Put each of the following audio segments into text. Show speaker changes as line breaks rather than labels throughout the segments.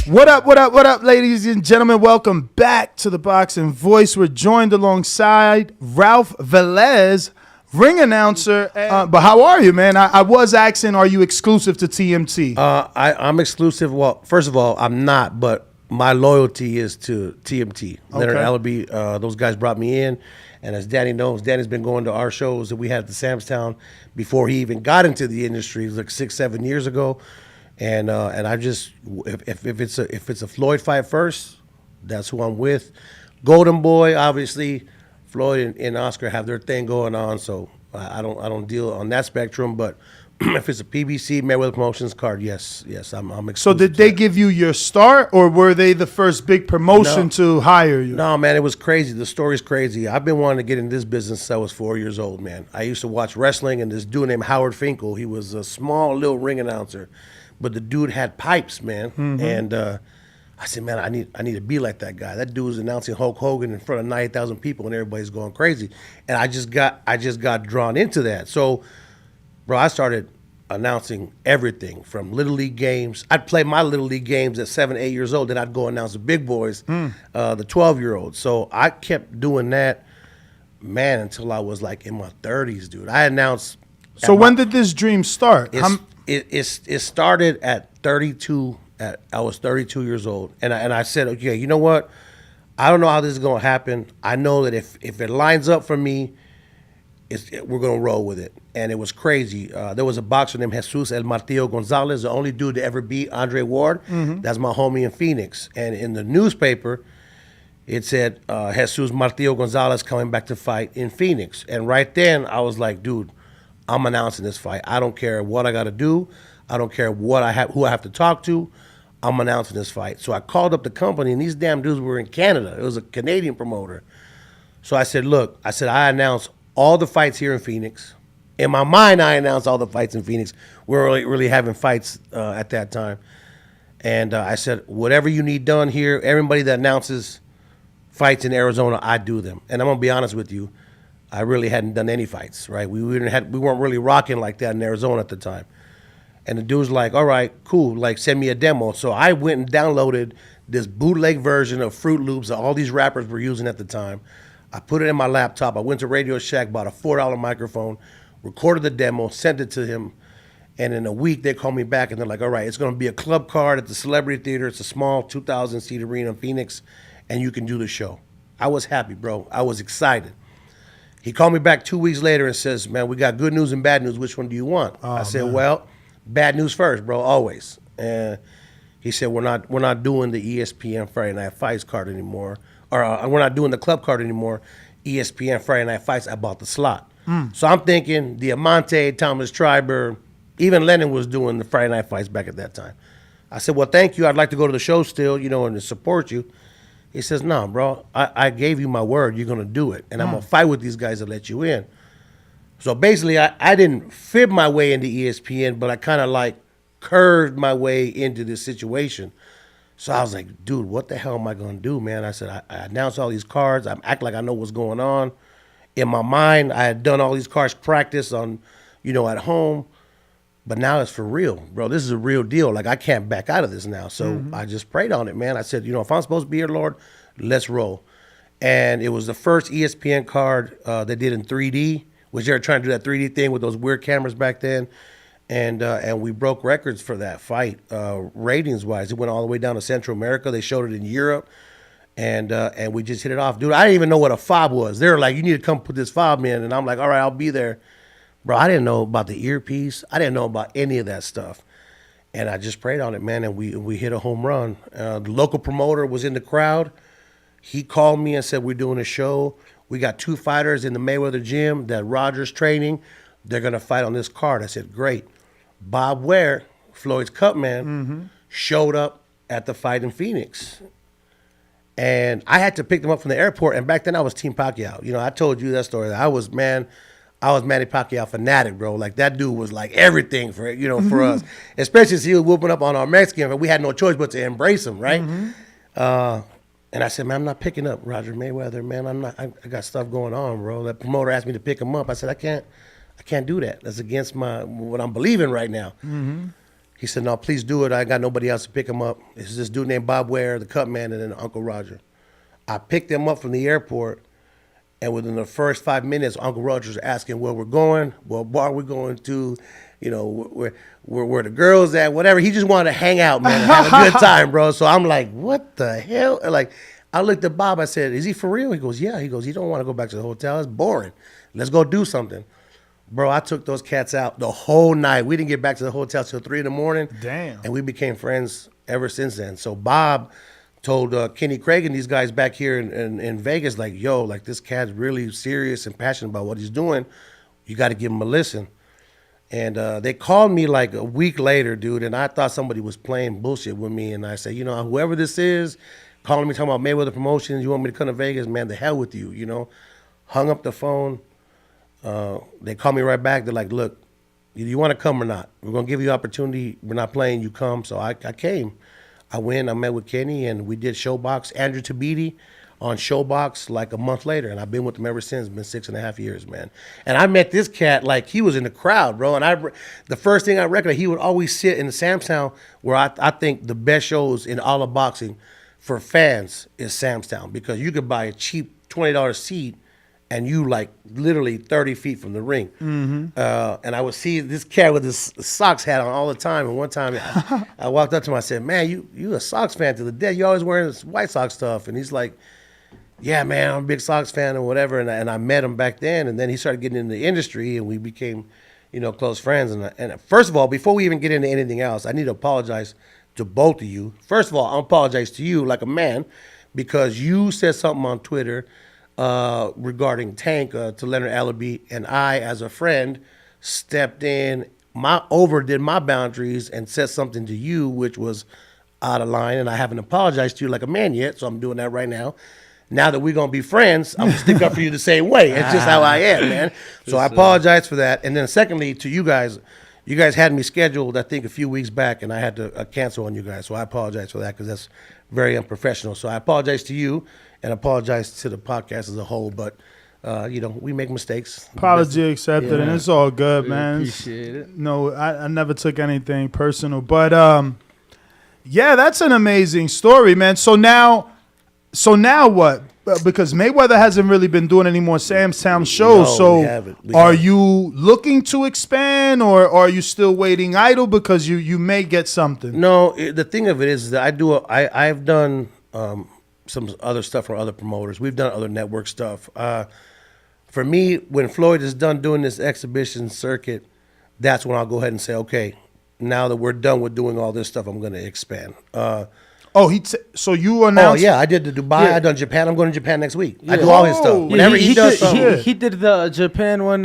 What up, ladies and gentlemen? Welcome back to the Boxing Voice. We're joined alongside Ralph Velez, ring announcer. But how are you, man? I was asking, are you exclusive to TMT?
I'm exclusive. Well, first of all, I'm not, but my loyalty is to TMT. Leonard Allaby, those guys brought me in. And as Danny knows, Danny's been going to our shows that we had at the Samstown before he even got into the industry. It was like 6-7 years ago. And I just, if it's a Floyd fight first, that's who I'm with. Golden Boy, obviously, Floyd and Oscar have their thing going on, so I don't deal on that spectrum. But if it's a PBC Mayweather Promotions card, yes, I'm exclusive.
So did they give you your start, or were they the first big promotion to hire you?
No, man, it was crazy. The story's crazy. I've been wanting to get in this business since I was 4 years old, man. I used to watch wrestling, and this dude named Howard Finkel, he was a small little ring announcer. But the dude had pipes, man, and I said, man, I need to be like that guy. That dude was announcing Hulk Hogan in front of 90,000 people, and everybody's going crazy. And I just got drawn into that. So, bro, I started announcing everything from Little League games. I'd play my Little League games at 7, 8 years old. Then I'd go announce the big boys, the 12-year-olds. So I kept doing that, man, until I was like in my 30s, dude. I announced.
So when did this dream start?
It started at 32. I was 32 years old, and I said, okay, you know what? I don't know how this is gonna happen. I know that if it lines up for me, we're gonna roll with it. And it was crazy. There was a boxer named Jesus El Martillo Gonzalez, the only dude to ever beat Andre Ward. That's my homie in Phoenix. And in the newspaper, it said Jesus Martillo Gonzalez coming back to fight in Phoenix. And right then, I was like, dude, I'm announcing this fight. I don't care what I got to do. I don't care who I have to talk to. I'm announcing this fight. So I called up the company, and these damn dudes were in Canada. It was a Canadian promoter. So I said, look, I announced all the fights here in Phoenix. In my mind, I announced all the fights in Phoenix. We were really having fights at that time. And I said, whatever you need done here, everybody that announces fights in Arizona, I do them. And I'm going to be honest with you. I really hadn't done any fights, right? We weren't really rocking like that in Arizona at the time. And the dude was like, all right, cool, like send me a demo. So I went and downloaded this bootleg version of Fruit Loops that all these rappers were using at the time. I put it in my laptop. I went to Radio Shack, bought a $4 microphone, recorded the demo, sent it to him. And in a week, they called me back, and they're like, all right, it's going to be a club card at the Celebrity Theater. It's a small 2,000-seat arena in Phoenix, and you can do the show. I was happy, bro. I was excited. He called me back 2 weeks later and says, man, we got good news and bad news. Which one do you want? I said, well, bad news first, bro, always. And he said, we're not doing the ESPN Friday Night Fights card anymore. Or we're not doing the club card anymore. ESPN Friday Night Fights, I bought the slot. So I'm thinking Diamante, Thomas Triber, even Lennon was doing the Friday Night Fights back at that time. I said, well, thank you. I'd like to go to the show still, and to support you. He says, no, bro, I gave you my word. You're going to do it. And I'm going to fight with these guys to let you in. So basically, I didn't fib my way into ESPN, but I kind of like curved my way into this situation. So I was like, dude, what the hell am I going to do, man? I said, I announced all these cards. I act like I know what's going on. In my mind, I had done all these cards practice on, at home. But now it's for real, bro. This is a real deal. Like, I can't back out of this now. So I just prayed on it, man. I said, if I'm supposed to be here, Lord, let's roll. And it was the first ESPN card they did in 3D, which they were trying to do that 3D thing with those weird cameras back then. And we broke records for that fight, ratings-wise. It went all the way down to Central America. They showed it in Europe. And we just hit it off. Dude, I didn't even know what a fob was. They were like, you need to come put this fob in. And I'm like, all right, I'll be there. Bro, I didn't know about the earpiece. I didn't know about any of that stuff. And I just prayed on it, man, and we hit a home run. The local promoter was in the crowd. He called me and said, we're doing a show. We got 2 fighters in the Mayweather gym that Roger's training. They're going to fight on this card. I said, great. Bob Ware, Floyd's cut man, showed up at the fight in Phoenix. And I had to pick them up from the airport. And back then I was Team Pacquiao. I told you that story. I was Manny Pacquiao fanatic, bro. Like, that dude was like everything for for us, especially as he was whooping up on our Mexican. We had no choice but to embrace him, right? And I said, man, I'm not picking up Roger Mayweather, man. I got stuff going on, bro. That promoter asked me to pick him up. I said, I can't do that. That's against what I'm believing right now. He said, no, please do it. I got nobody else to pick him up. It's this dude named Bob Ware, the cut man, and then Uncle Roger. I picked him up from the airport, and within the first 5 minutes, Uncle Roger's asking where we're going, what bar we're going to, you know, where the girls at, whatever. He just wanted to hang out, man, and have a good time, bro. So I'm like, what the hell? Like, I looked at Bob. I said, is he for real? He goes, yeah. He goes, you don't want to go back to the hotel. It's boring. Let's go do something. Bro, I took those cats out the whole night. We didn't get back to the hotel till 3 a.m.
Damn.
And we became friends ever since then. So Bob told Kenny Craig and these guys back here in Vegas, like, yo, like this cat's really serious and passionate about what he's doing. You got to give him a listen. And they called me like a week later, dude, and I thought somebody was playing bullshit with me. And I said, you know, whoever this is, calling me talking about Mayweather Promotions, you want me to come to Vegas? Man, the hell with you, you know. Hung up the phone. They called me right back. They're like, look, you want to come or not? We're going to give you the opportunity. We're not playing. You come. So I came. I went. I met with Kenny, and we did Showbox. Andrew Tabiti on Showbox like a month later, and I've been with him ever since. It's been 6.5 years, man. And I met this cat like he was in the crowd, bro. And the first thing I recognized, he would always sit in the Sam's Town, where I think the best shows in all of boxing for fans is Sam's Town, because you could buy a cheap $20 seat and you like literally 30 feet from the ring. Mm-hmm. And I would see this cat with his Sox hat on all the time. And one time I walked up to him, I said, man, you a Sox fan to the death. You always wearing this White Sox stuff. And he's like, yeah, man, I'm a big Sox fan or whatever. And I met him back then. And then he started getting into the industry and we became, you know, close friends. And first of all, before we even get into anything else, I need to apologize to both of you. First of all, I apologize to you like a man, because you said something on Twitter regarding Tank to Leonard Allaby, and I, as a friend, stepped in, overdid my boundaries and said something to you which was out of line, and I haven't apologized to you like a man yet, so I'm doing that right now. Now that we're going to be friends, I'm going to stick up for you the same way. It's just how I am, man. So I apologize for that. And then secondly, to you guys had me scheduled, I think, a few weeks back, and I had to cancel on you guys. So I apologize for that, because that's very unprofessional. So I apologize to you and apologize to the podcast as a whole. But, you know, we make mistakes.
Apology accepted, and it's all good, man.
Appreciate it.
No, I never took anything personal. But, yeah, that's an amazing story, man. So now what? Because Mayweather hasn't really been doing any more Sam's Town shows.
No,
so
we haven't.
Are you looking to expand, or are you still waiting idle because you may get something?
No, the thing of it is that I've done some other stuff for other promoters. We've done other network stuff. For me, when Floyd is done doing this exhibition circuit, that's when I'll go ahead and say, okay, now that we're done with doing all this stuff, I'm going to expand.
So you announced?
Oh yeah, I did the Dubai.
Yeah.
I done Japan. I'm going to Japan next week.
Yeah.
I do all his stuff. Whenever he does something.
He did the Japan one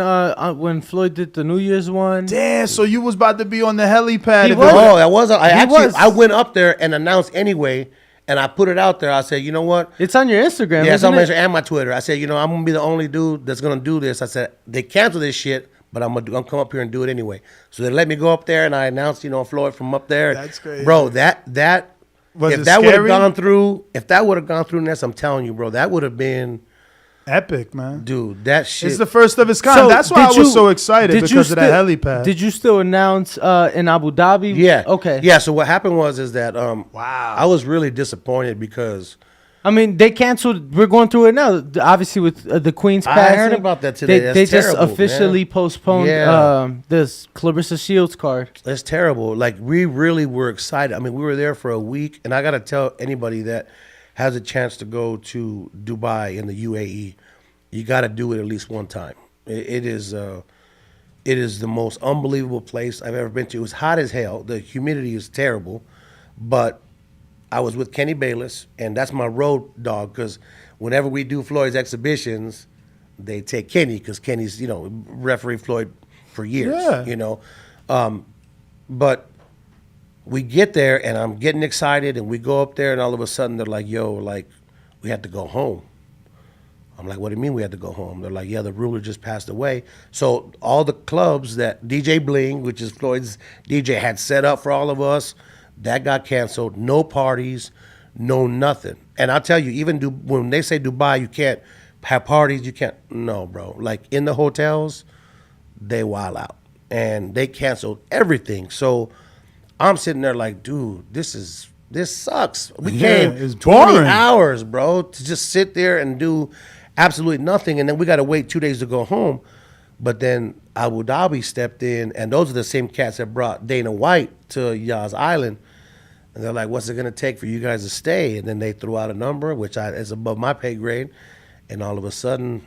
when Floyd did the New Year's one.
Damn, so you was about to be on the helipad.
He was.
Oh, I was. I went up there and announced anyway, and I put it out there. I said, you know what?
It's on your Instagram.
Yeah, it's on my
isn't it?
Instagram and my Twitter. I said, you know, I'm gonna be the only dude that's gonna do this. I said they canceled this shit, but I'm gonna come up here and do it anyway. So they let me go up there, and I announced, you know, Floyd from up there.
That's crazy,
bro. That if that would have gone through, Ness, I'm telling you, bro, that would have been
epic, man.
Dude, that shit.
It's the first of its kind.
So
That's why I was so excited, because of that helipad.
Did you still announce in Abu Dhabi?
Yeah.
Okay.
Yeah. So what happened was that
Wow.
I was really disappointed because
I mean, they canceled. We're going through it now. Obviously, with the Queen's
I
passing.
heard about that today.
They
That's
just
terrible,
officially
man.
postponed
Yeah.
this Clarissa Shields card.
That's terrible. Like, we really were excited. I mean, we were there for a week, and I got to tell anybody that has a chance to go to Dubai in the UAE, you got to do it at least one time. It is the most unbelievable place I've ever been to. It was hot as hell. The humidity is terrible, but I was with Kenny Bayless, and that's my road dog, because whenever we do Floyd's exhibitions, they take Kenny, because Kenny's, you know, referee Floyd for years,
Yeah.
you know. But we get there, and I'm getting excited, and we go up there, and all of a sudden they're like, yo, like, we have to go home. I'm like, what do you mean we had to go home? They're like, yeah, the ruler just passed away. So all the clubs that DJ Bling, which is Floyd's DJ, had set up for all of us, that got canceled. No parties, no nothing. And I'll tell you, even when they say Dubai, you can't have parties, you can't. No, bro. Like, in the hotels, they wild out. And they canceled everything. So I'm sitting there like, dude, this sucks. We
Yeah,
came
it's
20
boring.
hours, bro, to just sit there and do absolutely nothing, and then we got to wait 2 days to go home. But then Abu Dhabi stepped in, and those are the same cats that brought Dana White to Yas Island. And they're like, what's it going to take for you guys to stay? And then they threw out a number, which is above my pay grade. And all of a sudden,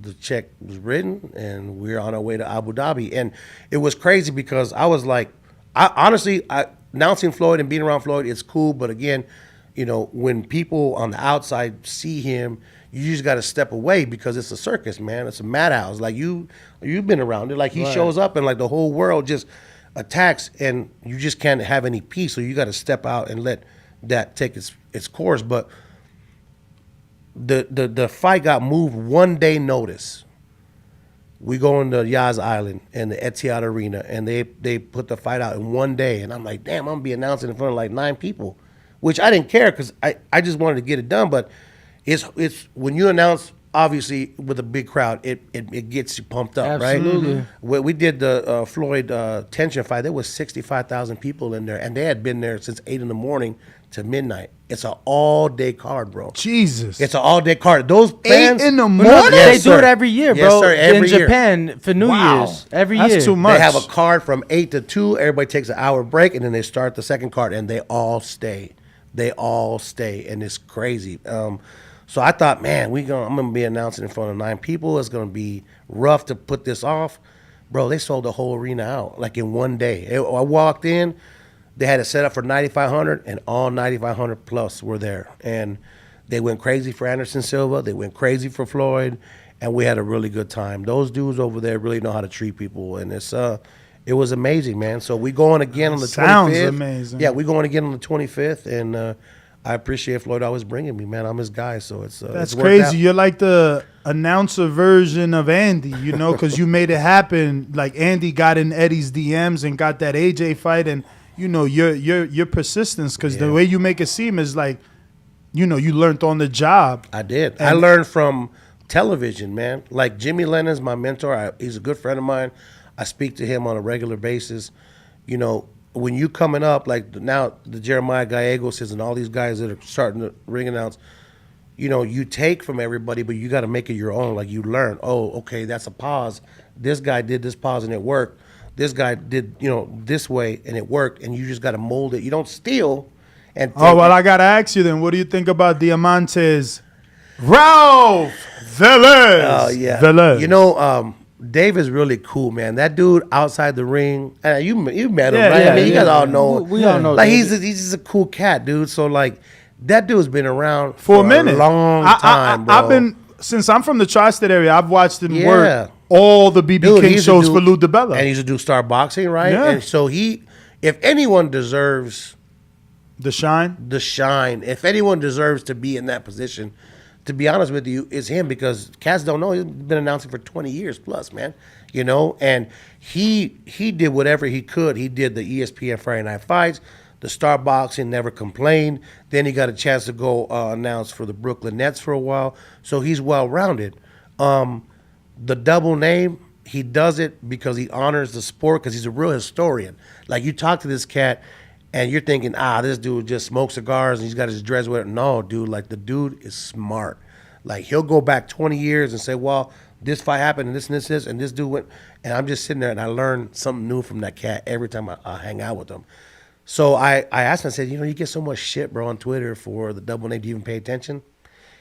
the check was written, and we're on our way to Abu Dhabi. And it was crazy because I was like, honestly, announcing Floyd and being around Floyd, it's cool. But again, you know, when people on the outside see him, you just got to step away because it's a circus, man. It's a madhouse. Like you've been around it. Like he shows up and like the whole world just attacks, and you just can't have any peace. So you got to step out and let that take its course. But the fight got moved 1 day notice. We go into Yas Island and the Etihad Arena, and they put the fight out in 1 day. And I'm like, damn, I'm gonna be announcing in front of like 9 people, which I didn't care because I just wanted to get it done. But it's when you announce, obviously, with a big crowd, it gets you pumped up,
Absolutely.
right? When we did the Floyd tension fight, there was 65,000 people in there, and they had been there since 8 in the morning to midnight. It's an all-day card, bro.
Jesus.
It's an all-day card. Those
8
fans,
in the
Well,
morning?
no,
Yes,
they do
sir.
it every year,
Yes,
bro.
sir, every
in
year.
Japan for New
Wow.
Year's. Every
That's
year.
too much.
They have a card from 8 to 2. Everybody takes an hour break, and then they start the second card, and they all stay. They all stay, and it's crazy. So I thought, man, I'm gonna be announcing in front of 9 people. It's gonna be rough to put this off, bro. They sold the whole arena out like in 1 day. I walked in, they had it set up for 9,500, and all 9,500 plus were there, and they went crazy for Anderson Silva. They went crazy for Floyd, and we had a really good time. Those dudes over there really know how to treat people, and it was amazing, man. So we going again on the 25th.
Sounds amazing.
Yeah, we going again on the 25th, and I appreciate Floyd always bringing me, man. I'm his guy, so it's
That's
it's worked out.
crazy. You're like the announcer version of Andy, you know, because you made it happen. Like Andy got in Eddie's DMs and got that AJ fight, and you know your persistence, because the way you make it seem is like, you know, you learned on the job.
I did.
And
I learned from television, man. Like Jimmy Lennon's my mentor. He's a good friend of mine. I speak to him on a regular basis. You know, when you coming up, like now the Jeremiah Gallegos and all these guys that are starting to ring announce, you know, you take from everybody, but you got to make it your own. Like you learn, oh, okay, that's a pause. This guy did this pause and it worked. This guy did, you know, this way and it worked, and you just got to mold it. You don't steal. And
Oh, well, I got to ask you then, what do you think about Diamante's Ralph Velez?
Oh, yeah.
Velez.
You know, Dave is really cool, man. That dude outside the ring, you met him,
Yeah,
right?
yeah,
I mean, you
yeah.
guys all know.
We all know
Like
David.
he's just a cool cat, dude. So like, that dude's been around
for a minute.
long time, bro.
I've been, since I'm from the tri-state area, I've watched him
Yeah.
work all the BB
Dude,
King
he's a
shows
dude-
for Lou DiBella.
and he used to do Star Boxing, right?
Yeah.
And so if anyone deserves
The Shine.
the shine, if anyone deserves to be in that position, to be honest with you, it's him, because cats don't know he's been announcing for 20 years plus, man. You know, and he did whatever he could. He did the ESPN Friday Night Fights, the Star Boxing, never complained. Then he got a chance to go announce for the Brooklyn Nets for a while. So he's well-rounded. The double name, he does it because he honors the sport, because he's a real historian. Like, you talk to this cat, and you're thinking, this dude just smokes cigars and he's got his dreads with it. No, dude, like, the dude is smart. Like, he'll go back 20 years and say, well, this fight happened and this, and this dude went. And I'm just sitting there, and I learn something new from that cat every time I hang out with him. So I asked him, I said, you know, you get so much shit, bro, on Twitter for the double name. Do you even pay attention?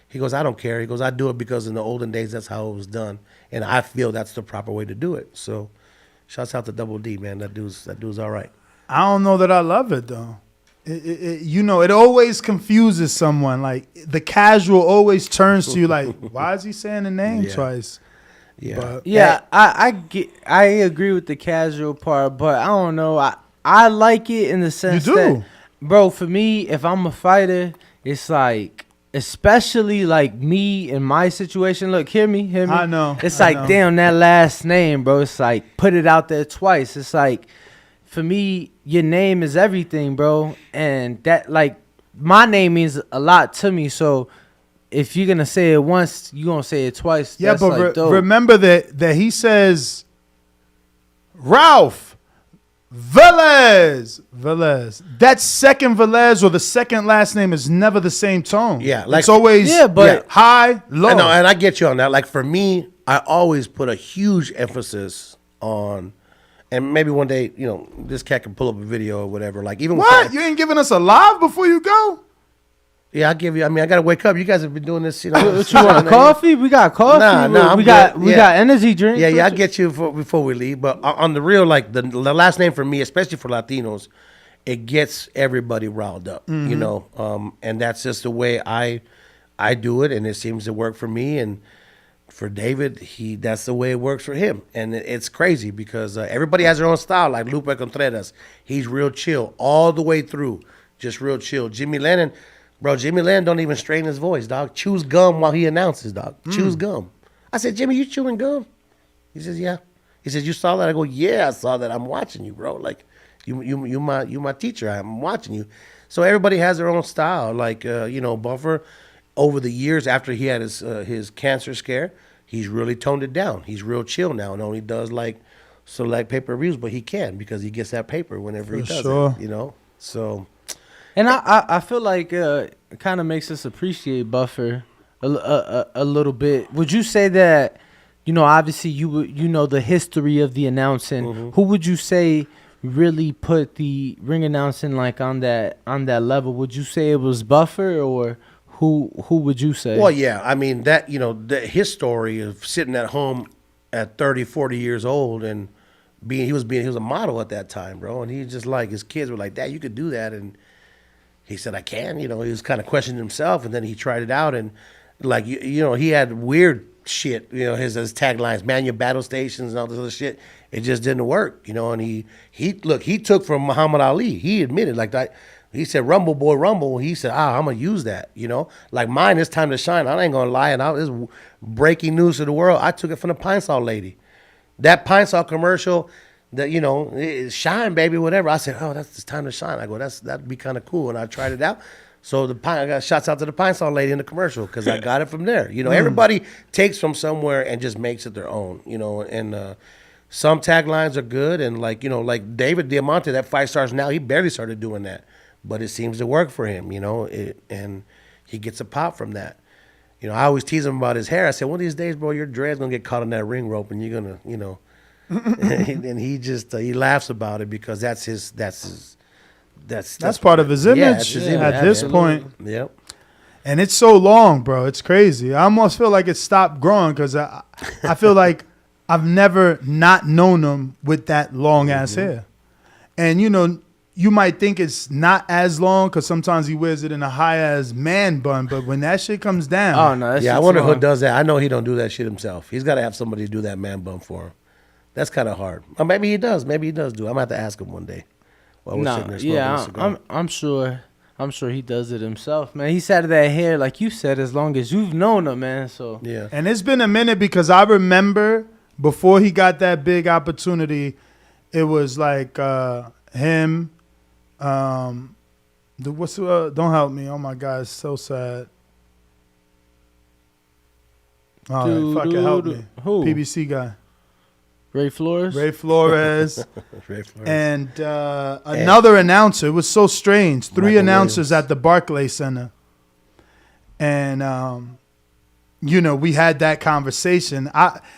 He goes, I don't care. He goes, I do it because in the olden days, that's how it was done. And I feel that's the proper way to do it. So shouts out to Double D, man. That dude's all right.
I don't know that I love it though. You know, it always confuses someone. Like the casual always turns to you like, why is he saying the name
Yeah.
twice?
Yeah.
But
Yeah, I agree with the casual part, but I don't know. I like it in the sense
You do.
that, bro, for me, if I'm a fighter, it's like, especially like me in my situation. Look, hear me.
I know,
It's
I
like,
know.
damn, that last name, bro. It's like, put it out there twice. It's like, for me, your name is everything, bro. And that, like, my name means a lot to me. So if you're gonna say it once, you're gonna say it twice.
yeah,
That's
but
like dope.
remember that he says Ralph Velez. That second Velez or the second last name is never the same tone.
Yeah, like-
it's always high, low.
I know, and I get you on that. Like for me, I always put a huge emphasis on, and maybe one day, you know, this cat can pull up a video or whatever. Like even
What? You ain't giving us a live before you go?
Yeah, I'll give you. I mean, I gotta wake up. You guys have been doing this, you know.
What you want? Coffee? We got coffee.
Nah,
we
I'm good.
got energy drinks.
Yeah, I'll get you before we leave. But on the real, like the last name for me, especially for Latinos, it gets everybody riled up, you know. And that's just the way I do it, and it seems to work for me. And for David, that's the way it works for him. And it's crazy because everybody has their own style. Like Lupe Contreras, he's real chill all the way through, just real chill. Jimmy Lennon. Bro, Jimmy Lennon don't even strain his voice, dog. Chews gum while he announces, dog. Chews gum. I said, Jimmy, you chewing gum? He says, yeah. He says, you saw that? I go, yeah, I saw that. I'm watching you, bro. Like, you my teacher. I'm watching you. So everybody has their own style. Like, you know, Buffer, over the years after he had his cancer scare, he's really toned it down. He's real chill now and only does, like, select pay-per-views, but he can because he gets that paper whenever he does it, you know? So...
And I feel like it kind of makes us appreciate Buffer a little bit. Would you say that, you know, obviously you know the history of the announcing. Who would you say really put the ring announcing like on that level? Would you say it was Buffer or who would you say?
Well, yeah, I mean that, you know, his story of sitting at home at 30, 40 years old and he was a model at that time, bro, and he just like his kids were like, Dad, you could do that, and he said, I can, you know, he was kind of questioning himself, and then he tried it out, and like, you know, he had weird shit, you know, his taglines, man your battle stations and all this other shit. It just didn't work, you know, and he took from Muhammad Ali. He admitted, like that, he said, Rumble boy, Rumble. He said, I'm going to use that, you know. Like mine, it's time to shine. I ain't going to lie, and this is breaking news to the world. I took it from the Pine Sol lady. That Pine Sol commercial, that, you know, shine, baby, whatever. I said, it's time to shine. I go, that'd be kind of cool. And I tried it out. So I got shouts out to the Pine Sol lady in the commercial because I got it from there. You know, everybody takes from somewhere and just makes it their own, you know. And some taglines are good. And like, you know, like David Diamante, that 5 stars now, he barely started doing that. But it seems to work for him, you know, and he gets a pop from that. You know, I always tease him about his hair. I said, one of these days, bro, your dread's going to get caught in that ring rope and you're going to, you know. and he just he laughs about it because that's
part of his image at this point.
Yep.
And it's so long, bro. It's crazy. I almost feel like it stopped growing because I feel like I've never not known him with that long ass hair. And you know, you might think it's not as long because sometimes he wears it in a high ass man bun, but when that shit comes down,
oh no,
I wonder who does that. I know he don't do that shit himself. He's got to have somebody do that man bun for him. That's kind of hard. Or maybe he does. Maybe he does do it. I'm gonna have to ask him one day.
I'm sure he does it himself, man. He's had that hair, like you said, as long as you've known him, man. So
yeah.
And it's been a minute because I remember before he got that big opportunity, it was like him. Don't help me. Oh my God, it's so sad. All right, fuck it, help me.
Who?
PBC guy.
Ray Flores.
Ray Flores.
And another announcer. It was so strange. 3
Michael
announcers
Williams.
at the Barclays Center. And, you know, we had that conversation.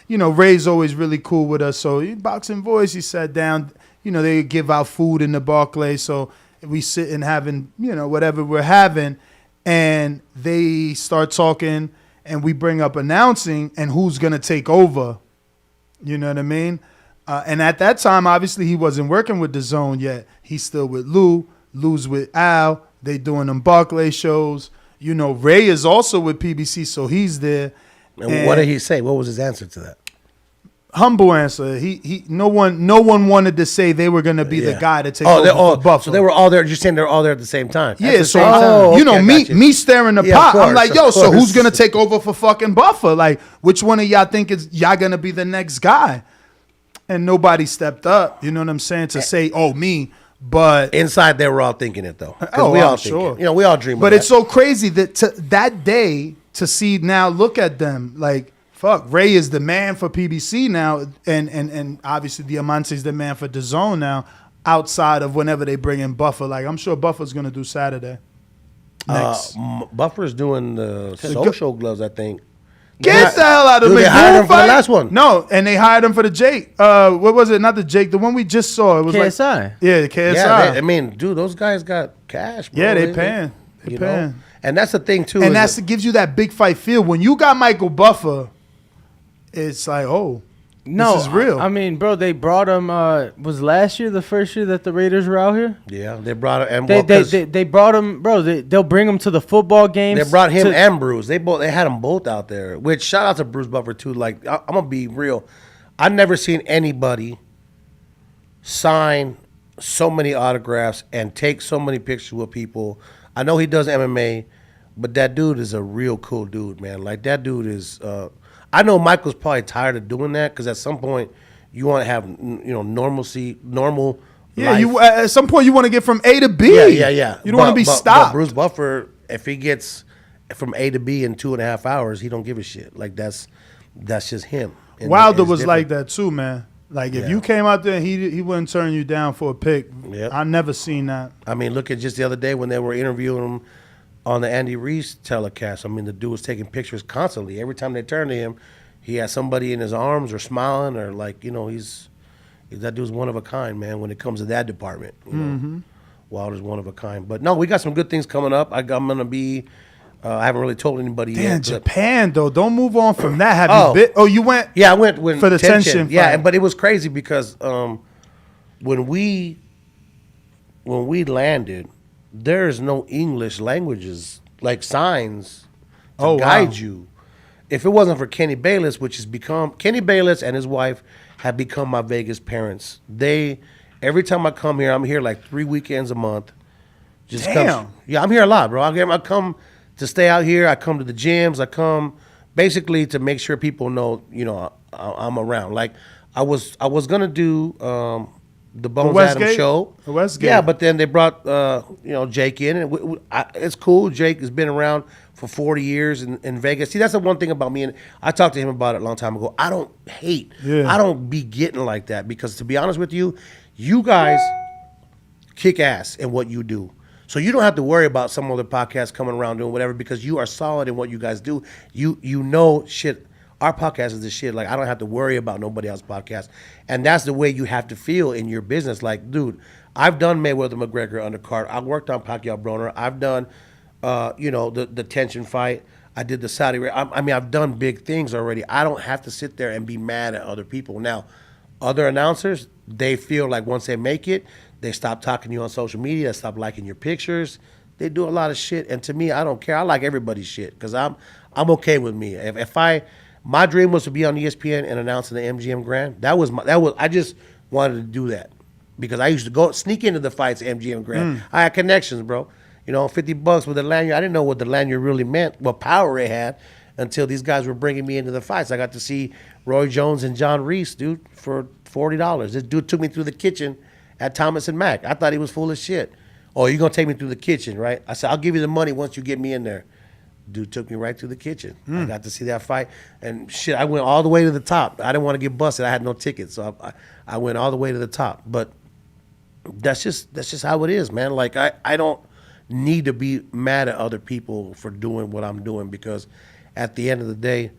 Ray's always really cool with us. So Boxing Voice, he sat down. You know, they give out food in the Barclays. So we sit and having, you know, whatever we're having. And they start talking and we bring up announcing and who's going to take over. You know what I mean? And at that time, obviously, he wasn't working with Dazn yet. He's still with Lou. Lou's with Al. They doing them Barclay shows. You know, Ray is also with PBC, so he's there.
And what did he say? What was his answer to that?
Humble answer. No one wanted to say they were gonna be the guy to take over for Buffalo.
So they were all there. You're saying they're all there at the same time.
Yeah. So
okay,
me staring the pot.
Course,
I'm like, yo. So who's gonna take over for fucking Buffer? Like, which one of y'all think is y'all gonna be the next guy? And nobody stepped up. You know what I'm saying? To say, me. But
inside they were all thinking it though.
We all sure.
You know, we all dream.
But it's so crazy that that day to see now. Look at them like. Fuck, Ray is the man for PBC now, and obviously Diamante's the man for Dazn now. outside of whenever they bring in Buffer? Like, I'm sure Buffer's going to do Saturday. Next.
Buffer's doing the social gloves, I think.
Get the hell out of
Dude,
me.
they hired him for the last one.
No, and they hired him for the Jake. What was it? Not the Jake. The one we just saw. It was
KSI.
Yeah, the KSI.
Yeah, I mean, dude, those guys got cash, bro.
Yeah, they paying. They
you
paying.
know? And that's the thing, too.
And that gives you that big fight feel. When you got Michael Buffer, it's like, oh,
No,
this is real.
I mean, bro, they brought him. Was last year the first year that the Raiders were out here?
Yeah, they brought him.
They brought him, bro. They'll bring him to the football games.
They brought him and Bruce. They had them both out there. Which shout out to Bruce Buffer too. Like I'm gonna be real, I've never seen anybody sign so many autographs and take so many pictures with people. I know he does MMA, but that dude is a real cool dude, man. Like that dude is. I know Michael's probably tired of doing that because at some point you want to have normalcy, normal.
Yeah,
life.
you at some point you want to get from A to B.
Yeah.
You don't want to be
But
stopped.
Bruce Buffer, if he gets from A to B in 2.5 hours, he don't give a shit. Like that's just him. And
Wilder
it's
was
different.
like that too, man. Like if
Yeah.
you came out there, he wouldn't turn you down for a pick.
Yep.
I never seen that.
I mean, look at just the other day when they were interviewing him on the Andy Reese telecast. I mean, the dude was taking pictures constantly. Every time they turned to him, he had somebody in his arms or smiling or like, that dude's one of a kind, man, when it comes to that department. You know? Wilder's one of a kind. But no, we got some good things coming up. I'm going to be, I haven't really told anybody
Damn,
yet.
Japan though. Don't move on from that. Have
Oh.
you been? Oh, you went?
Yeah, I went when
For the tension
Yeah,
fight.
but it was crazy because when we landed, there's no English languages like signs to
Oh, wow.
guide you. If it wasn't for Kenny Bayless, which has become Kenny Bayless and his wife have become my Vegas parents. Every time I come here, I'm here like 3 weekends a month.
Damn.
Yeah, I'm here a lot, bro. I come to stay out here. I come to the gyms. I come basically to make sure people know, I'm around. Like I was gonna do the Bones Adams
Westgate?
show.
The Westgate.
Yeah, but then they brought Jake in, and it's cool. Jake has been around for 40 years in Vegas. See, that's the one thing about me, and I talked to him about it a long time ago. I don't hate.
Yeah.
I don't be getting like that because, to be honest with you, you guys kick ass in what you do. So you don't have to worry about some other podcast coming around doing whatever because you are solid in what you guys do. You know shit. Our podcast is the shit. Like I don't have to worry about nobody else's podcast, and that's the way you have to feel in your business. Like, dude, I've done Mayweather McGregor undercard. I worked on Pacquiao Broner. I've done, the tension fight. I did the Saudi. I've done big things already. I don't have to sit there and be mad at other people. Now, other announcers, they feel like once they make it, they stop talking to you on social media, stop liking your pictures. They do a lot of shit, and to me, I don't care. I like everybody's shit because I'm okay with me. My dream was to be on ESPN and announcing the MGM Grand. I just wanted to do that because I used to go sneak into the fights at MGM Grand. I had connections, bro. $50 with the lanyard. I didn't know what the lanyard really meant, what power it had, until these guys were bringing me into the fights. I got to see Roy Jones and John Reese, dude, for $40. This dude took me through the kitchen at Thomas and Mack. I thought he was full of shit. Oh, you're going to take me through the kitchen, right? I said, I'll give you the money once you get me in there. Dude took me right to the kitchen. I got to see that fight. And shit, I went all the way to the top. I didn't want to get busted. I had no ticket. So I went all the way to the top. But that's just how it is, man. Like, I don't need to be mad at other people for doing what I'm doing because at the end of the day,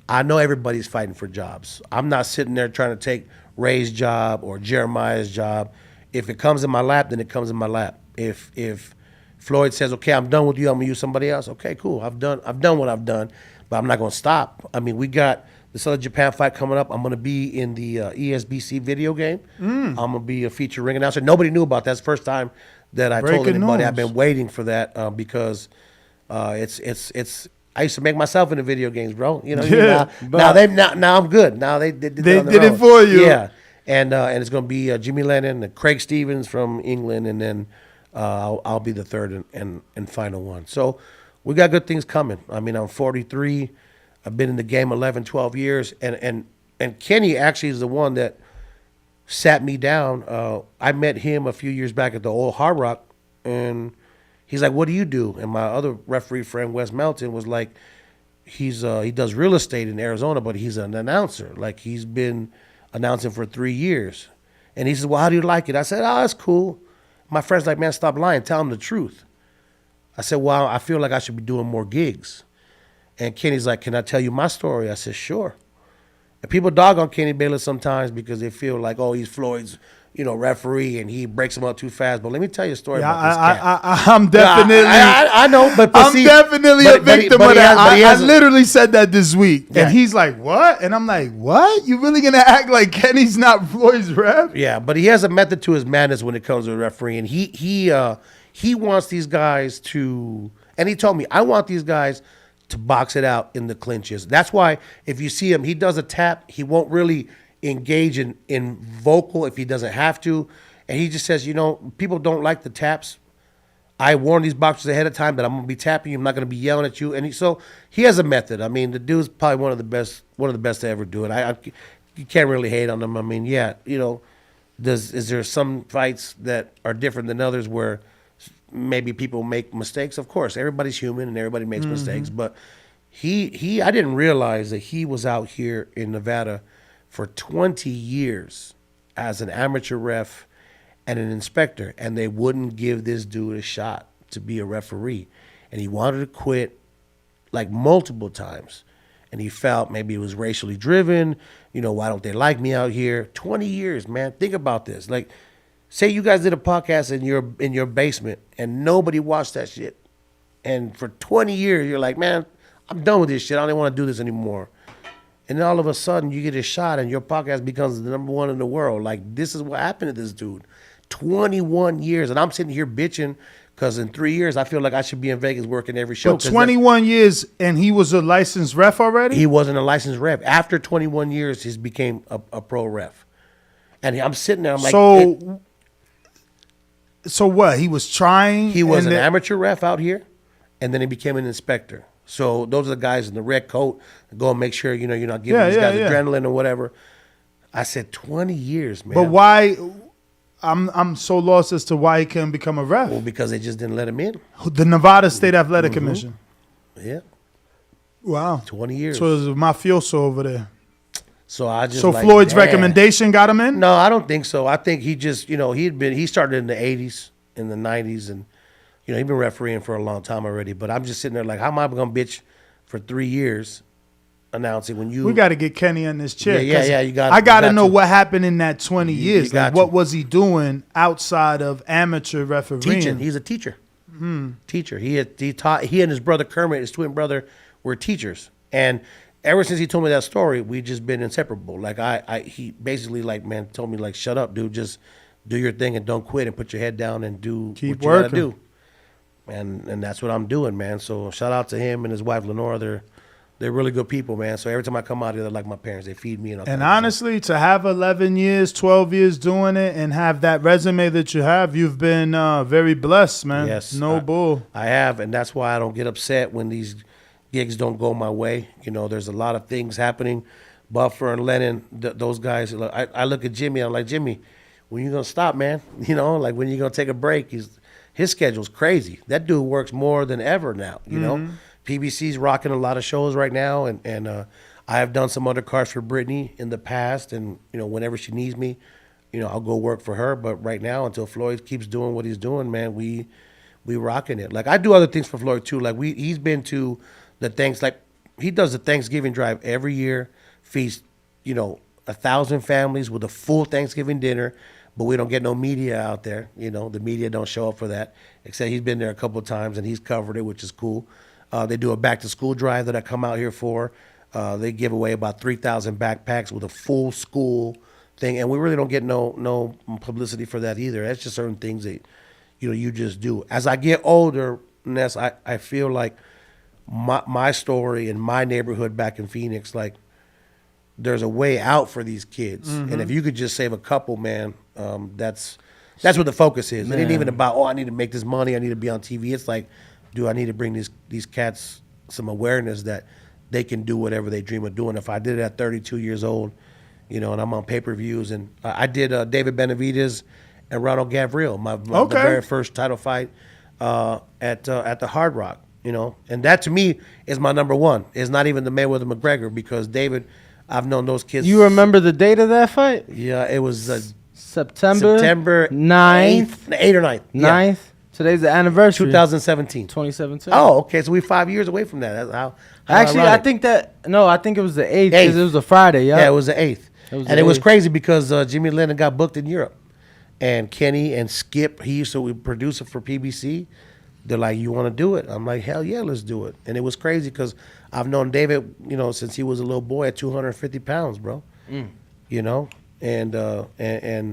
I know everybody's fighting for jobs. I'm not sitting there trying to take Ray's job or Jeremiah's job. If it comes in my lap, then it comes in my lap. If Floyd says, okay, I'm done with you, I'm gonna use somebody else. Okay, cool. I've done what I've done, but I'm not gonna stop. I mean, we got this other Japan fight coming up. I'm gonna be in the ESBC video game. I'm gonna be a feature ring announcer. Nobody knew about that. That's the first time that I told
Breaking
anybody.
news.
I've been waiting for that because it's. I used to make myself into video games, bro.
Yeah,
now I'm good. Now they did
it for you.
Yeah, and it's gonna be Jimmy Lennon and Craig Stevens from England, and then I'll be the third and final one. So we got good things coming. I mean, I'm 43. I've been in the game 11, 12 years, and Kenny actually is the one that sat me down. I met him a few years back at the old Hard Rock, and he's like, "What do you do?" And my other referee friend, Wes Melton, was like, he does real estate in Arizona, but he's an announcer. Like he's been announcing for 3 years. And he says, well, how do you like it? I said, oh, it's cool. My friend's like, man, stop lying. Tell him the truth. I said, well, I feel like I should be doing more gigs. And Kenny's like, can I tell you my story? I said, sure. And people dog on Kenny Bayless sometimes because they feel like, oh, he's Floyd's, referee and he breaks them up too fast. But let me tell you a story about this cat.
I'm definitely.
I know, but
I'm
see,
definitely a victim of that. I
I
literally said that this week,
Yeah.
and he's like, "What?" And I'm like, "What? You really gonna act like Kenny's not Floyd's ref?"
Yeah, but he has a method to his madness when it comes to refereeing. He wants these guys to, and he told me, I want these guys to box it out in the clinches. That's why if you see him, he does a tap. He won't really engage in vocal if he doesn't have to. And he just says, people don't like the taps. I warn these boxers ahead of time that I'm going to be tapping you. I'm not going to be yelling at you. And so he has a method. I mean, the dude's probably one of the best to ever do it. You can't really hate on him. I mean, yeah, is there some fights that are different than others where maybe people make mistakes? Of course, everybody's human and everybody makes mistakes. But I didn't realize that he was out here in Nevada for 20 years as an amateur ref and an inspector, and they wouldn't give this dude a shot to be a referee. And he wanted to quit like multiple times. And he felt maybe it was racially driven. Why don't they like me out here? 20 years, man. Think about this. Like, say you guys did a podcast in your basement and nobody watched that shit. And for 20 years, you're like, man, I'm done with this shit. I don't want to do this anymore. And then all of a sudden you get a shot and your podcast becomes the number one in the world. Like, this is what happened to this dude. 21 years. And I'm sitting here bitching because in 3 years, I feel like I should be in Vegas working every show.
But 21 years, and he was a licensed ref already?
He wasn't a licensed ref. After 21 years, he became a pro ref. And I'm sitting there, I'm like...
So what? He was trying?
He was an amateur ref out here, and then he became an inspector. So those are the guys in the red coat that go and make sure, you're not giving these guys adrenaline or whatever. I said 20 years, man.
But why... I'm so lost as to why he couldn't become a ref.
Well, because they just didn't let him in.
The Nevada State Athletic Commission.
Yeah.
Wow.
20 years.
So it was a mafioso over there.
So I just
Floyd's recommendation got him in?
No, I don't think so. I think he just, he started in the 80s, in the 90s, and, he'd been refereeing for a long time already. But I'm just sitting there like, how am I going to bitch for 3 years announcing when you...
We got to get Kenny in this chair.
Yeah, you got.
I got to know what happened in that 20 years.
Like,
what was he doing outside of amateur refereeing?
Teaching. He's a teacher. Teacher. He taught. He and his brother Kermit, his twin brother, were teachers. And ever since he told me that story, we've just been inseparable. Like he basically told me like, shut up, dude. Just do your thing and don't quit and put your head down and do what you gotta do. And that's what I'm doing, man. So shout out to him and his wife Lenora. They're really good people, man. So every time I come out here, they're like my parents. They feed me. And
honestly, to have 11 years, 12 years doing it and have that resume that you have, you've been very blessed, man.
Yes.
Bull.
I have, and that's why I don't get upset when these gigs don't go my way. There's a lot of things happening. Buffer and Lennon, those guys. I look at Jimmy. I'm like, Jimmy, when you going to stop, man? Like when you going to take a break? His schedule's crazy. That dude works more than ever now, know? PBC's rocking a lot of shows right now, and I have done some undercards for Brittany in the past, and whenever she needs me, I'll go work for her. But right now, until Floyd keeps doing what he's doing, man, we rocking it. Like I do other things for Floyd too. Like he's been to he does the Thanksgiving drive every year, feeds 1,000 families with a full Thanksgiving dinner. But we don't get no media out there. The media don't show up for that. Except he's been there a couple of times and he's covered it, which is cool. They do a back-to-school drive that I come out here for. They give away about 3,000 backpacks with a full school thing, and we really don't get no publicity for that either. That's just certain things that you just do. As I get older, Ness, I feel like my story in my neighborhood back in Phoenix, like there's a way out for these kids, and if you could just save a couple, man, that's what the focus is. It ain't even about I need to make this money, I need to be on TV. It's like, do I need to bring these cats some awareness that they can do whatever they dream of doing? If I did it at 32 years old, and I'm on pay-per-views, and I did David Benavidez and Ronald Gavril, my the very first title fight at the Hard Rock, and that to me is my number one. It's not even the Mayweather McGregor because David, I've known those kids.
You remember the date of that fight?
Yeah, it was
September 9th.
8th or 9th.
9th. Today's the anniversary.
2017.
2017.
Oh, okay. So we're 5 years away from that. That's how
Actually,
ironic.
I think it was the 8th because it was a Friday.
Yeah, it was the 8th.
It
was crazy because Jimmy Lennon got booked in Europe. And Kenny and Skip, he used to produce it for PBC. They're like, you want to do it? I'm like, hell yeah, let's do it. And it was crazy because I've known David, since he was a little boy at 250 pounds, bro. And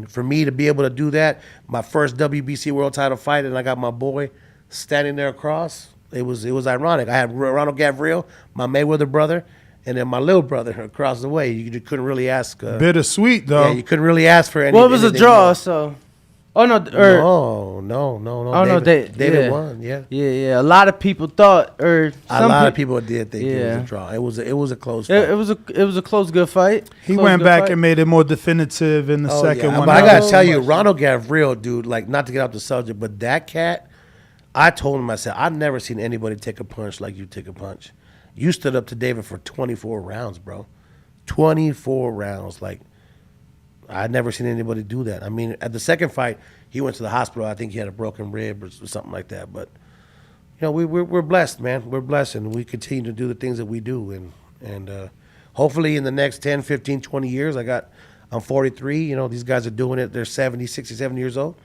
for me to be able to do that, my first WBC world title fight, and I got my boy standing there across, it was ironic. I had Ronald Gavril, my Mayweather brother, and then my little brher across the way. You couldn't really ask.
Bittersweet, though.
Yeah, you couldn't really ask for anything.
Well, it was a draw, more. So. Oh, no.
No.
Oh,
David won, yeah.
Yeah. A lot of people thought,
a lot of people did think it was a draw. It was a close fight.
It was a close, good fight.
He went back and made it more definitive in the second one.
But I got to tell you, Ronald Gavril, dude, like, not to get off the subject, but that cat, I told him, I said, I've never seen anybody take a punch like you take a punch. You stood up to David for 24 rounds, bro. 24 rounds. Like, I'd never seen anybody do that. I mean, at the second fight, he went to the hospital. I think he had a broken rib or something like that. But, we're blessed, man. We're blessed, and we continue to do the things that we do. And hopefully in the next 10, 15, 20 years, I'm 43. These guys are doing it. They're 70, 67 years old.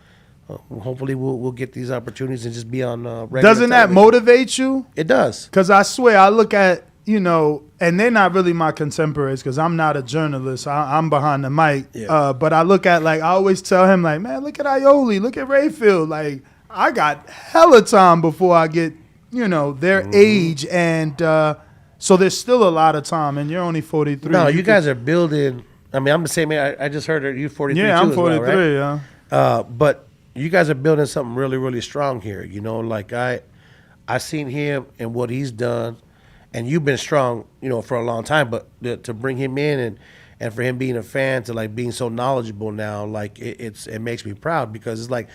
Hopefully we'll get these opportunities and just be on regular
Doesn't that
television.
motivate you?
It does.
Because I swear, I look at, and they're not really my contemporaries because I'm not a journalist. I'm behind the mic.
Yeah.
But I look at, I always tell him, man, look at Ioli, look at Rayfield. Like, I got hella time before I get, their age. And so there's still a lot of time, and you're only 43.
No, you guys are building. I mean, I'm the same age. I just heard that you're 43
Yeah,
too
I'm 43,
as well, right?
yeah.
But you guys are building something really, really strong here. Like I seen him and what he's done, and you've been strong, for a long time. But to bring him in and for him being a fan, to like being so knowledgeable now, like it makes me proud because it's like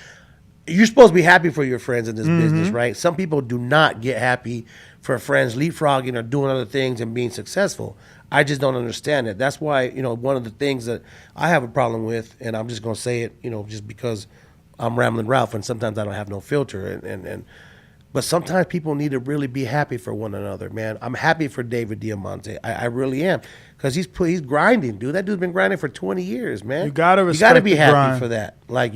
you're supposed to be happy for your friends in this business, right? Some people do not get happy for friends leapfrogging or doing other things and being successful. I just don't understand it. That's why one of the things that I have a problem with, and I'm just gonna say it, just because I'm Rambling Ralph, and sometimes I don't have no filter. But sometimes people need to really be happy for one another, man. I'm happy for David Diamante. I really am, because he's grinding, dude. That dude's been grinding for 20 years, man.
You gotta respect
be
the
happy
grind.
for that. Like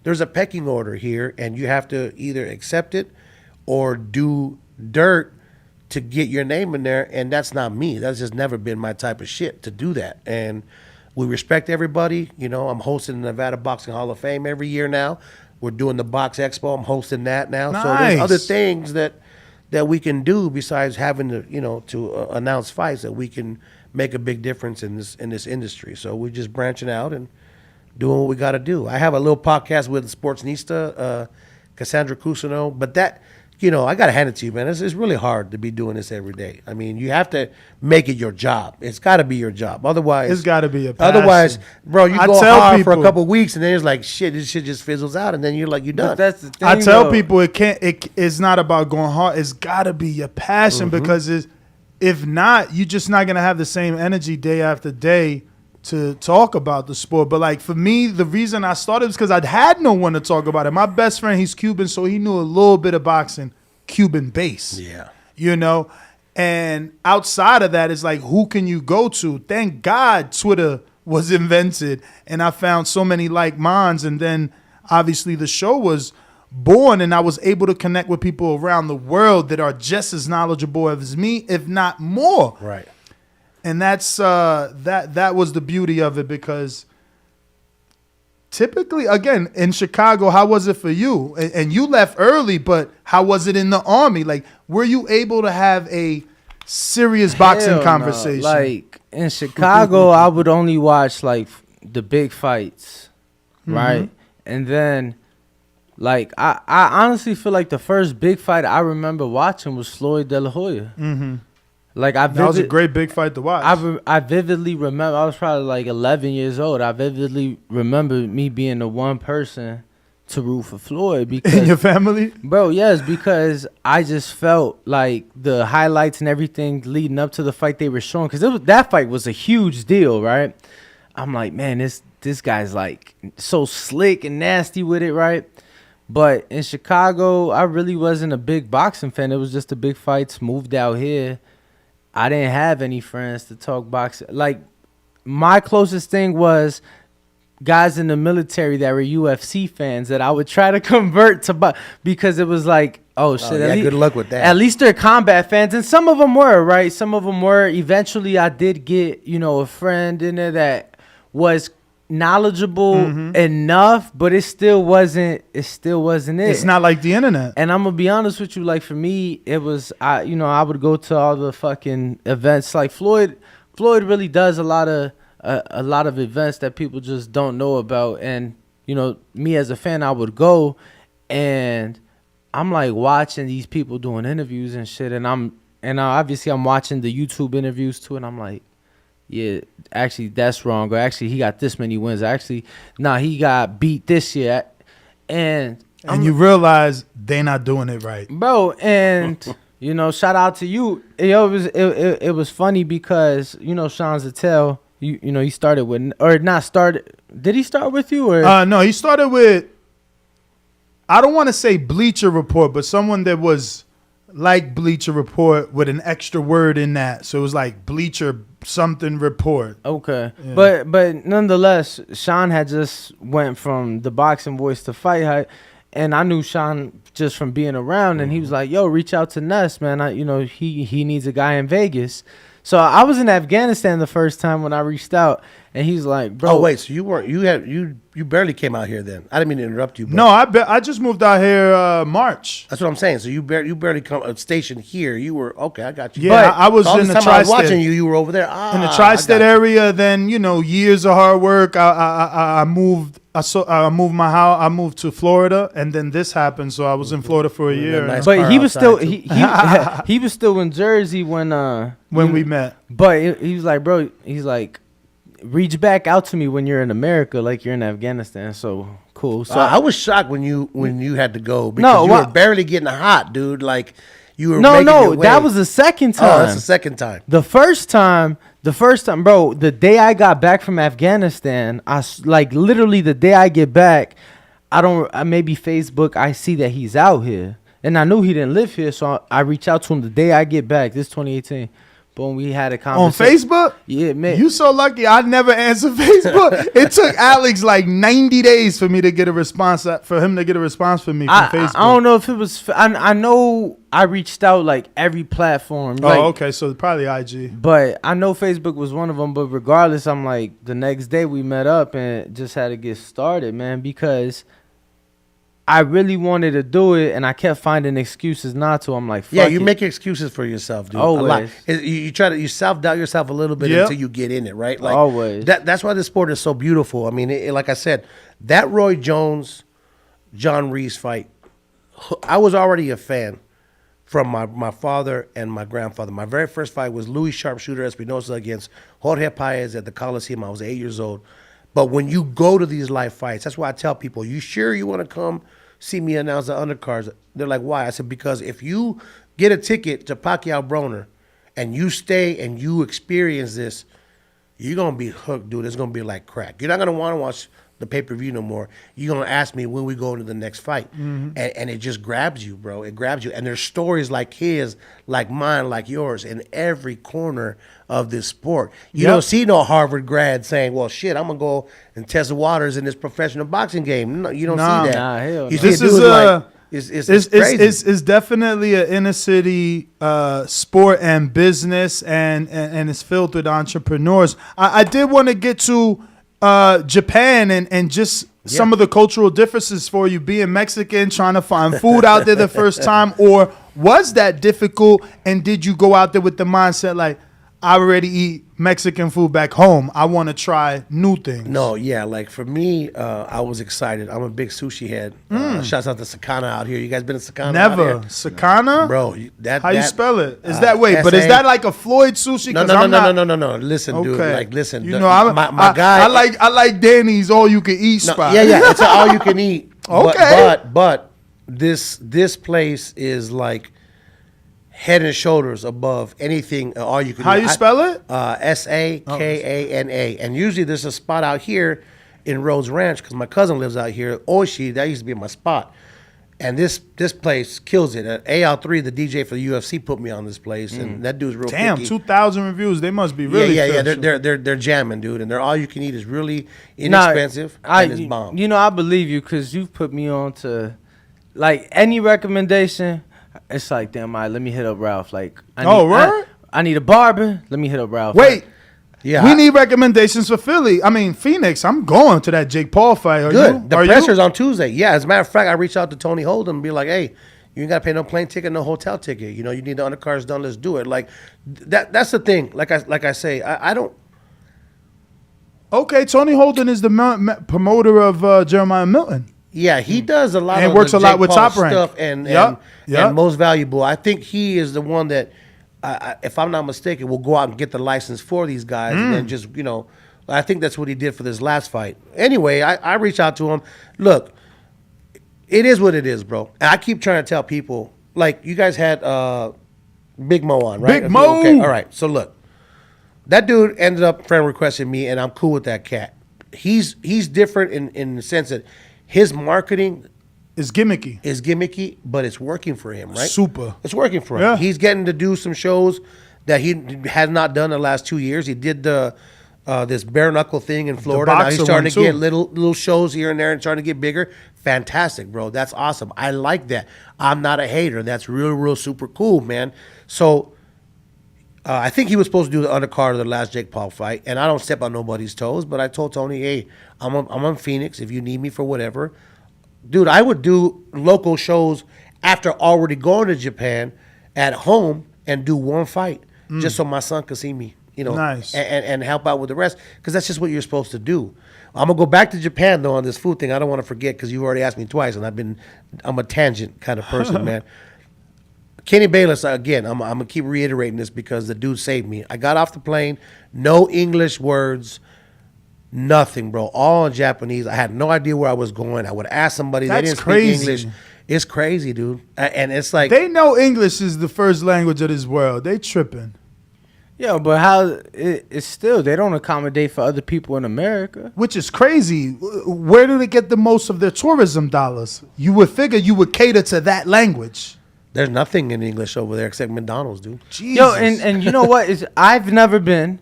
there's a pecking order here, and you have to either accept it or do dirt to get your name in there. And that's not me. That's just never been my type of shit to do that. And we respect everybody. I'm hosting the Nevada Boxing Hall of Fame every year now. We're doing the Box Expo. I'm hosting that now.
Nice.
So there's other things that we can do besides having to announce fights, that we can make a big difference in this industry. So we're just branching out and doing what we got to do. I have a little podcast with Sportsnista, Cassandra Cusino, but that. I got to hand it to you, man. It's really hard to be doing this every day. I mean, you have to make it your job. It's got to be your job. Otherwise,
It's got to be a passion.
Otherwise, bro, you
I
go
tell
hard for a
people-
couple weeks, and then it's like, shit, this shit just fizzles out, and then you're like, you're done.
But that's the thing.
I tell
though.
people it's not about going hard. It's got to be your passion because if not, you're just not going to have the same energy day after day to talk about the sport. But like for me, the reason I started was because I had no one to talk about it. My best friend, he's Cuban, so he knew a little bit of boxing, Cuban base.
Yeah.
And outside of that, it's like, who can you go to? Thank God Twitter was invented, and I found so many like minds. And then obviously the show was born, and I was able to connect with people around the world that are just as knowledgeable as me, if not more.
Right.
And that's that was the beauty of it, because typically, again, in Chicago, how was it for you? And you left early, but how was it in the Army? Like, were you able to have a serious boxing
Hell no.
conversation?
Like in Chicago, I would only watch like the big fights, right? And then, like, I honestly feel like the first big fight I remember watching was Floyd De La Hoya. Like that
was a great big fight to watch.
I vividly remember. I was probably like 11 years old. I vividly remember me being the one person to root for Floyd because
in your family?
Bro, yes, because I just felt like the highlights and everything leading up to the fight they were showing, because that fight was a huge deal, right? I'm like, man, this guy's like so slick and nasty with it, right? But in Chicago, I really wasn't a big boxing fan. It was just the big fights. Moved out here, I didn't have any friends to talk boxing. Like, my closest thing was guys in the military that were UFC fans that I would try to convert to because it was like, oh shit.
Good luck with that.
At least they're combat fans, and some of them were, right? Some of them were. Eventually, I did get, a friend in there that was knowledgeable enough, but it still wasn't it.
It's not like the internet.
And I'm gonna be honest with you, like for me, it was I would go to all the fucking events. Like Floyd really does a lot of events that people just don't know about. And me as a fan, I would go, and I'm like watching these people doing interviews and shit, and obviously I'm watching the YouTube interviews too, and I'm like, yeah, actually that's wrong, or actually he got this many wins. Actually, he got beat this year, and
you realize they not doing it right,
bro. And shout out to you. It was funny because Sean Zattel, he started with, or not started. Did he start with you or?
No, he started with, I don't want to say Bleacher Report, but someone that was like Bleacher Report with an extra word in that. So it was like Bleacher something report.
Okay. Yeah. But nonetheless, Sean had just went from the Boxing Voice to Fight Hype, and I knew Sean just from being around, and he was like, yo, reach out to Ness, man. He needs a guy in Vegas. So I was in Afghanistan the first time when I reached out, and he's like, bro.
Oh wait, so you barely came out here then? I didn't mean to interrupt you. But
no, I just moved out here March.
That's what I'm saying. So you barely come stationed here. You were okay. I got you.
Yeah, but I was in the tri-state.
I was watching you. You were over there
in the tri-state area. Then years of hard work. I moved. I moved my house. I moved to Florida, and then this happened. So I was in Florida for a year.
Nice,
but he was still he was still in Jersey when
we met.
But he was like, bro, he's like, reach back out to me when you're in America, like you're in Afghanistan. So cool. So
I was shocked when you had to go because you were barely getting hot, dude. Like you were.
No, that was the second time.
Oh, that's the second time.
The first time, bro. The day I got back from Afghanistan, literally the day I get back, maybe Facebook, I see that he's out here, and I knew he didn't live here, so I reach out to him the day I get back. This 2018. Boom, we had a conversation.
On Facebook?
Yeah, man.
You so lucky I never answered Facebook. It took Alex like 90 days for me to get a response, for him to get a response from me from Facebook.
I don't know if it was, I know I reached out like every platform.
Okay, so probably IG.
But I know Facebook was one of them, but regardless, I'm like, the next day we met up and just had to get started, man, because I really wanted to do it, and I kept finding excuses not to. I'm like, fuck
you
it.
make excuses for yourself, dude.
Always.
You try to self-doubt yourself a little bit until you get in it, right? Like,
always.
That's why this sport is so beautiful. I mean, like I said, that Roy Jones, John Reese fight, I was already a fan from my father and my grandfather. My very first fight was Louis Sharpshooter Espinosa against Jorge Paez at the Coliseum. I was 8 years old. But when you go to these live fights, that's why I tell people, you sure you want to come see me announce the undercards? They're like, why? I said, because if you get a ticket to Pacquiao Broner and you stay and you experience this, you're going to be hooked, dude. It's going to be like crack. You're not going to want to watch the pay-per-view no more. You're going to ask me when we go into the next fight. And it just grabs you, bro. It grabs you. And there's stories like his, like mine, like yours, in every corner of this sport. You don't see no Harvard grad saying, well, shit, I'm going to go and test the waters in this professional boxing game. No, you don't see that.
Nah, hell no.
This is crazy. It's definitely an inner city sport and business, and it's filled with entrepreneurs. I did want to get to Japan and just some of the cultural differences for you being Mexican, trying to find food out there the first time, or was that difficult? And did you go out there with the mindset like, I already eat Mexican food back home, I want to try new things?
No, yeah, like for me, I was excited. I'm a big sushi head. Shouts out to Sakana out here. You guys been to Sakana?
Never. Sakana?
Bro,
how you spell it? Is that but is that like a Floyd sushi?
No. Listen, dude. Like, listen.
You know, my guy. I like Danny's all you can eat spot.
Yeah. It's an all you can eat.
Okay.
But this place is like head and shoulders above anything all you can eat.
How you spell it?
Sakana. And usually there's a spot out here in Rhodes Ranch because my cousin lives out here. Oishi, that used to be my spot. And this place kills it. AL3, the DJ for the UFC, put me on this place, and that dude's real.
Damn,
picky.
2,000 reviews. They must be really.
Yeah. They're jamming, dude, and they're all you can eat is really inexpensive and it's bomb.
You know, I believe you because you've put me on to, like, any recommendation. It's like, damn, let me hit up Ralph. Like, I need a barber. Let me hit up Ralph.
Wait.
Yeah,
we need recommendations for Philly. I mean, Phoenix. I'm going to that Jake Paul fight.
Good. The pressure's on Tuesday. Yeah, as a matter of fact, I reached out to Tony Holden and be like, hey, you ain't got to pay no plane ticket, no hotel ticket. You know, you need the undercards done. Let's do it. Like, that's the thing. Like I say, I don't.
Okay, Tony Holden is the promoter of Jeremiah Milton.
Yeah, he does a lot
and
of
works
the
a lot
Jake
with
Paul
Top Rank
stuff and most valuable. I think he is the one that, if I'm not mistaken, will go out and get the license for these guys and then just, you know, I think that's what he did for this last fight. Anyway, I reached out to him. Look, it is what it is, bro. And I keep trying to tell people, like, you guys had Big Mo on, right?
Big Mo!
Okay, all right. So, look, that dude ended up friend requesting me, and I'm cool with that cat. He's different in the sense that his marketing
is gimmicky,
but it's working for him, right?
Super.
It's working for him.
Yeah.
He's getting to do some shows that he has not done the last 2 years. He did this bare knuckle thing in Florida. Now he's starting to get little shows here and there and starting to get bigger. Fantastic, bro. That's awesome. I like that. I'm not a hater. That's real super cool, man. So I think he was supposed to do the undercard of the last Jake Paul fight, and I don't step on nobody's toes, but I told Tony, hey, I'm on Phoenix. If you need me for whatever. Dude, I would do local shows after already going to Japan at home and do one fight just so my son could see me, you know,
nice.
and help out with the rest because that's just what you're supposed to do. I'm going to go back to Japan, though, on this food thing. I don't want to forget because you already asked me twice, and I'm a tangent kind of person, man. Kenny Bayless, again, I'm going to keep reiterating this because the dude saved me. I got off the plane, no English words, nothing, bro. All in Japanese. I had no idea where I was going. I would ask somebody.
That's
they didn't
crazy.
speak English. It's crazy, dude. And it's like
they know English is the first language of this world. They tripping.
Yeah, but how it's still they don't accommodate for other people in America,
which is crazy. Where do they get the most of their tourism dollars? You would figure you would cater to that language.
There's nothing in English over there except McDonald's, dude.
Jesus.
Yo, and you know what is I've never been,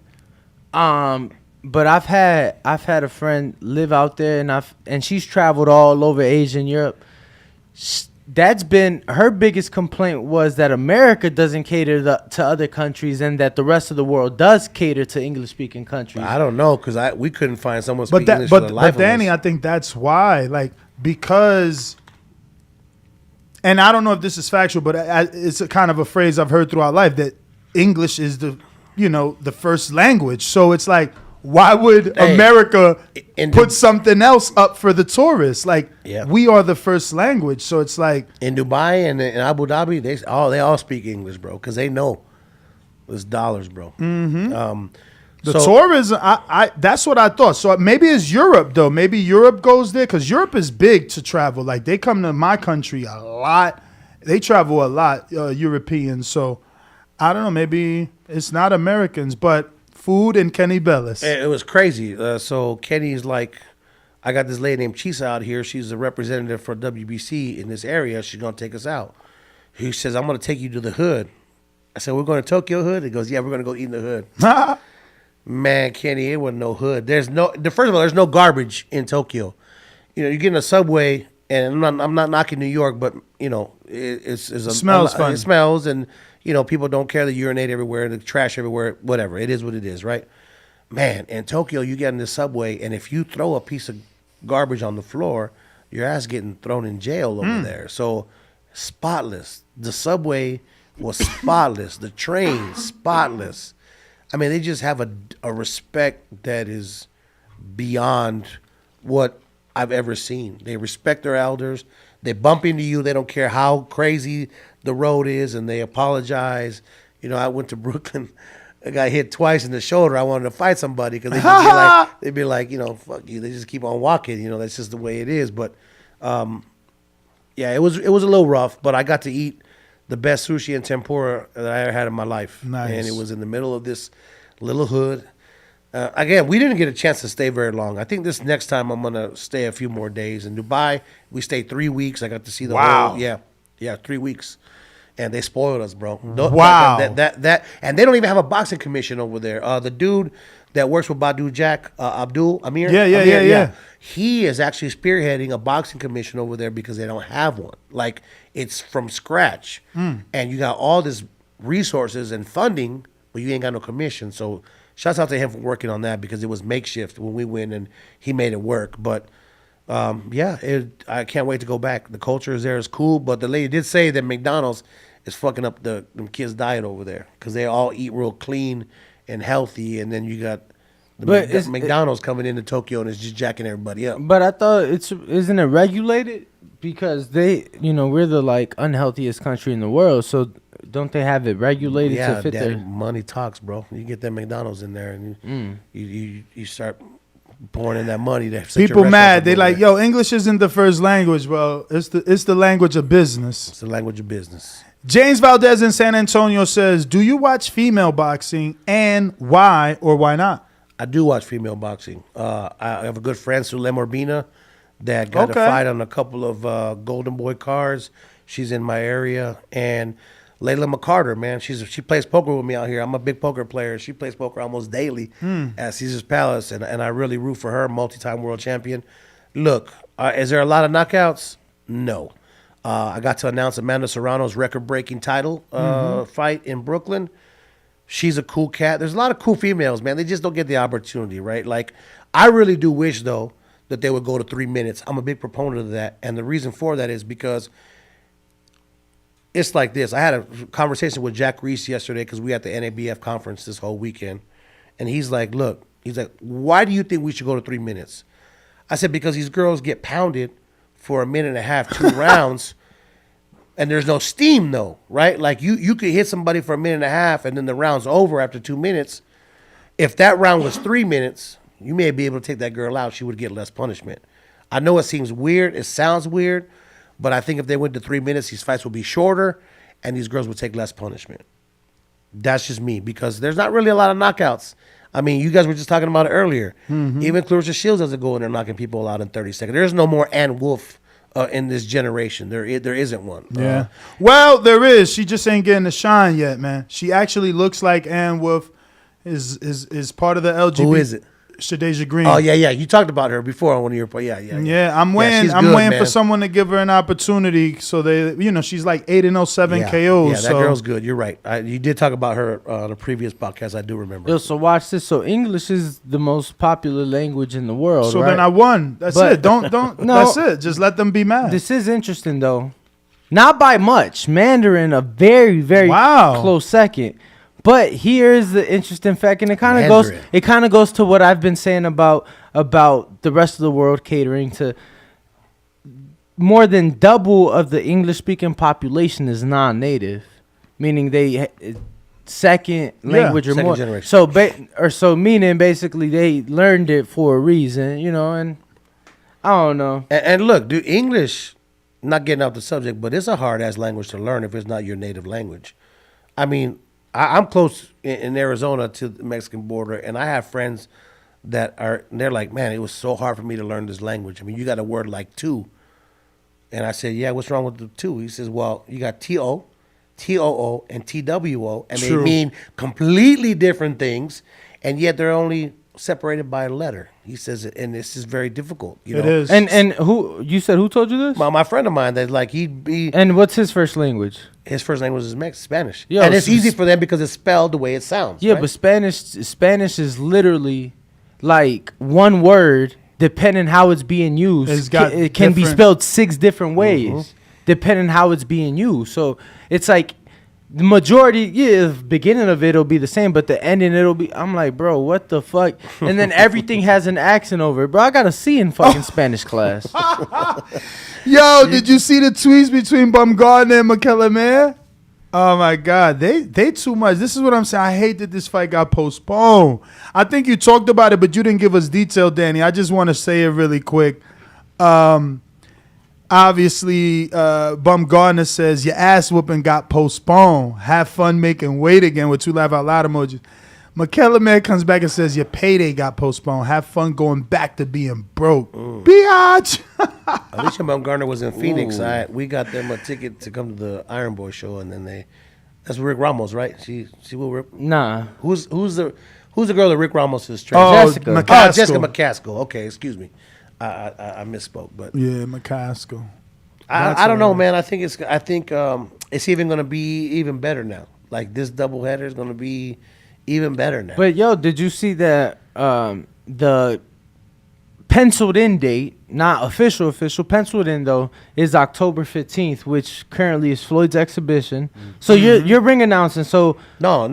but I've had a friend live out there, and she's traveled all over Asia and Europe. That's been her biggest complaint was that America doesn't cater to other countries, and that the rest of the world does cater to English-speaking countries.
I don't know because we couldn't find someone speaking English for the life
but Danny,
of us.
I think that's why, like, because, and I don't know if this is factual, but it's a kind of a phrase I've heard throughout life that English is the first language. So it's like, why would America put something else up for the tourists? Like, we are the first language. So it's like
in Dubai and in Abu Dhabi, they all speak English, bro, because they know it's dollars, bro.
Mm-hmm. Tourism, I that's what I thought. So maybe it's Europe, though. Maybe Europe goes there because Europe is big to travel. Like, they come to my country a lot. They travel a lot, Europeans. So I don't know. Maybe it's not Americans, but food and Kenny Bellis.
It was crazy. So Kenny's like, I got this lady named Chisa out here. She's a representative for WBC in this area. She's going to take us out. He says, I'm going to take you to the hood. I said, we're going to Tokyo hood? He goes, yeah, we're going to go eat in the hood. Man, Kenny, it wasn't no hood. First of all, there's no garbage in Tokyo. You know, you get in a subway, and I'm not knocking New York, but, you know, it
smells funny.
It smells, and you know, people don't care. They urinate everywhere, the trash everywhere, whatever. It is what it is, right? Man, in Tokyo, you get in the subway, and if you throw a piece of garbage on the floor, your ass getting thrown in jail over there. So, spotless. The subway was spotless. The train, spotless. I mean, they just have a respect that is beyond what I've ever seen. They respect their elders. They bump into you. They don't care how crazy the road is, and they apologize. You know, I went to Brooklyn. I got hit twice in the shoulder. I wanted to fight somebody because they'd be like, you know, fuck you. They just keep on walking. You know, that's just the way it is. But, yeah, it was a little rough, but I got to eat the best sushi and tempura that I ever had in my life.
Nice.
And it was in the middle of this little hood. Again, we didn't get a chance to stay very long. I think this next time I'm gonna stay a few more days in Dubai. We stayed 3 weeks. I got to see the
Wow.
whole 3 weeks, and they spoiled us, bro.
Wow.
That and they don't even have a boxing commission over there. The dude that works with Badu Jack, Abdul Amir.
Yeah.
He is actually spearheading a boxing commission over there because they don't have one. Like it's from scratch, and you got all this resources and funding, but you ain't got no commission. So shouts out to him for working on that because it was makeshift when we went and he made it work. But I can't wait to go back. The culture is there, is cool. But the lady did say that McDonald's is fucking up them kids' diet over there because they all eat real clean and healthy, and then you got McDonald's coming into Tokyo and it's just jacking everybody up.
But I thought isn't it regulated because we're the like unhealthiest country in the world, so don't they have it regulated to fit their
money talks, bro. You get that McDonald's in there and you start pouring in that money.
People mad. They like, yo, English isn't the first language, bro. It's the language of business.
It's the language of business.
James Valdez in San Antonio says, do you watch female boxing and why or why not?
I do watch female boxing. I have a good friend, Sulem Urbina, that got a fight on a couple of Golden Boy cards. She's in my area. And Layla McCarter, man, she plays poker with me out here. I'm a big poker player. She plays poker almost daily at Caesar's Palace, and I really root for her, multi-time world champion. Look, is there a lot of knockouts? No. I got to announce Amanda Serrano's record-breaking title fight in Brooklyn. She's a cool cat. There's a lot of cool females, man. They just don't get the opportunity, right? Like, I really do wish, though, that they would go to 3 minutes. I'm a big proponent of that, and the reason for that is because it's like this. I had a conversation with Jack Reese yesterday because we at the NABF conference this whole weekend, and he's like, look, why do you think we should go to 3 minutes? I said, because these girls get pounded for a minute and a half, 2 rounds, and there's no steam, though, right? Like, you could hit somebody for a minute and a half, and then the round's over after 2 minutes. If that round was 3 minutes, you may be able to take that girl out. She would get less punishment. I know it seems weird. It sounds weird. But I think if they went to 3 minutes, these fights would be shorter, and these girls would take less punishment. That's just me, because there's not really a lot of knockouts. I mean, you guys were just talking about it earlier. Even Clarissa Shields doesn't go in there knocking people out in 30 seconds. There's no more Ann Wolf in this generation. There isn't one.
Yeah. Well, there is. She just ain't getting the shine yet, man. She actually looks like Ann Wolf is part of the LGBT.
Who is it?
Shadeja Green.
Oh, yeah. You talked about her before on one of your...
Yeah, I'm waiting for someone to give her an opportunity so she's like 8-7 KOs.
Yeah, that girl's good. You're right. You did talk about her on a previous podcast. I do remember.
Yo, so watch this. So English is the most popular language in the world,
so
right?
then I won. That's it. Don't. No, that's it. Just let them be mad.
This is interesting, though. Not by much. Mandarin, a very, very close second. But here's the interesting fact, and it kind of goes to what I've been saying about the rest of the world catering to. More than double of the English-speaking population is non-native, meaning they second language or
second
more.
Generation.
So meaning basically they learned it for a reason, and I don't know.
And look, dude, English, not getting off the subject, but it's a hard-ass language to learn if it's not your native language. I mean, I'm close in Arizona to the Mexican border, and I have friends they're like, man, it was so hard for me to learn this language. I mean, you got a word like two. And I said, yeah, what's wrong with the two? He says, well, you got T-O, T-O-O, and T-W-O, and they mean completely different things, and yet they're only separated by a letter. He says, and this is very difficult. It
is.
And who told you this?
My friend of mine, that like he'd be.
And what's his first language?
His first language is Spanish.
Yo,
and it's easy for them because it's spelled the way it sounds.
Yeah,
right?
but Spanish is literally like one word, depending how it's being used. It can be spelled 6 different ways, depending how it's being used. So it's like the majority, the beginning of it will be the same, but the ending it'll be. I'm like, bro, what the fuck? And then everything has an accent over it, bro. I got a C in fucking Spanish class.
Yo, did you see the tweets between Baumgartner and McKellar? Oh my God, they too much. This is what I'm saying. I hate that this fight got postponed. I think you talked about it, but you didn't give us detail, Danny. I just want to say it really quick. Obviously, Baumgartner says your ass whooping got postponed. Have fun making weight again with 2 laugh out loud emojis. Michaela Man comes back and says, your payday got postponed. Have fun going back to being broke. Biatch.
Alicia Baumgartner was in Phoenix. We got them a ticket to come to the Iron Boy show, and then that's Rick Ramos, right? She will Rick.
Nah.
Who's the girl that Rick Ramos is training?
Oh,
Jessica.
McCaskill.
Jessica McCaskill. Okay, excuse me. I misspoke, but
Yeah, McCaskill.
I don't know, man. I think it's even going to be even better now. Like this doubleheader is going to be even better now.
But yo, did you see that the penciled in date, not official, penciled in though, is October 15th, which currently is Floyd's exhibition. So you're ring announcing. So
no,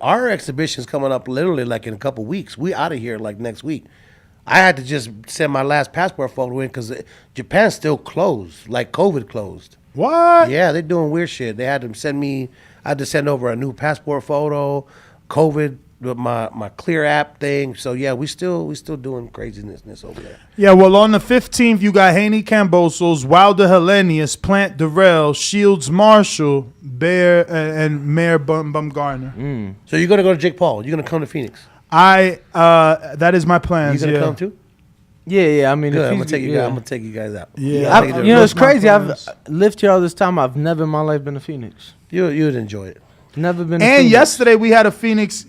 our exhibition's coming up literally like in a couple weeks. We out of here like next week. I had to just send my last passport photo in because Japan's still closed, like COVID closed.
What?
Yeah, they're doing weird shit. They had to send me. I had to send over a new passport photo, COVID, with my Clear app thing. So yeah, we still doing craziness over there.
Yeah, well, on the 15th, you got Haney Cambosos, Wilder Hellenius, Plant Durrell, Shields Marshall, Bear, and Mayor Bumgarner.
So you're gonna go to Jake Paul. You're gonna come to Phoenix.
That is my plans.
You gonna come too?
yeah. I mean,
Good.
if
I'm
he's-
gonna take you
yeah.
guys. I'm gonna take you guys out.
Yeah.
You know, it's
That's my
crazy. I've
plans.
lived here all this time. I've never in my life been to Phoenix.
You'd enjoy it.
Never been. To
And
Phoenix.
yesterday we had a Phoenix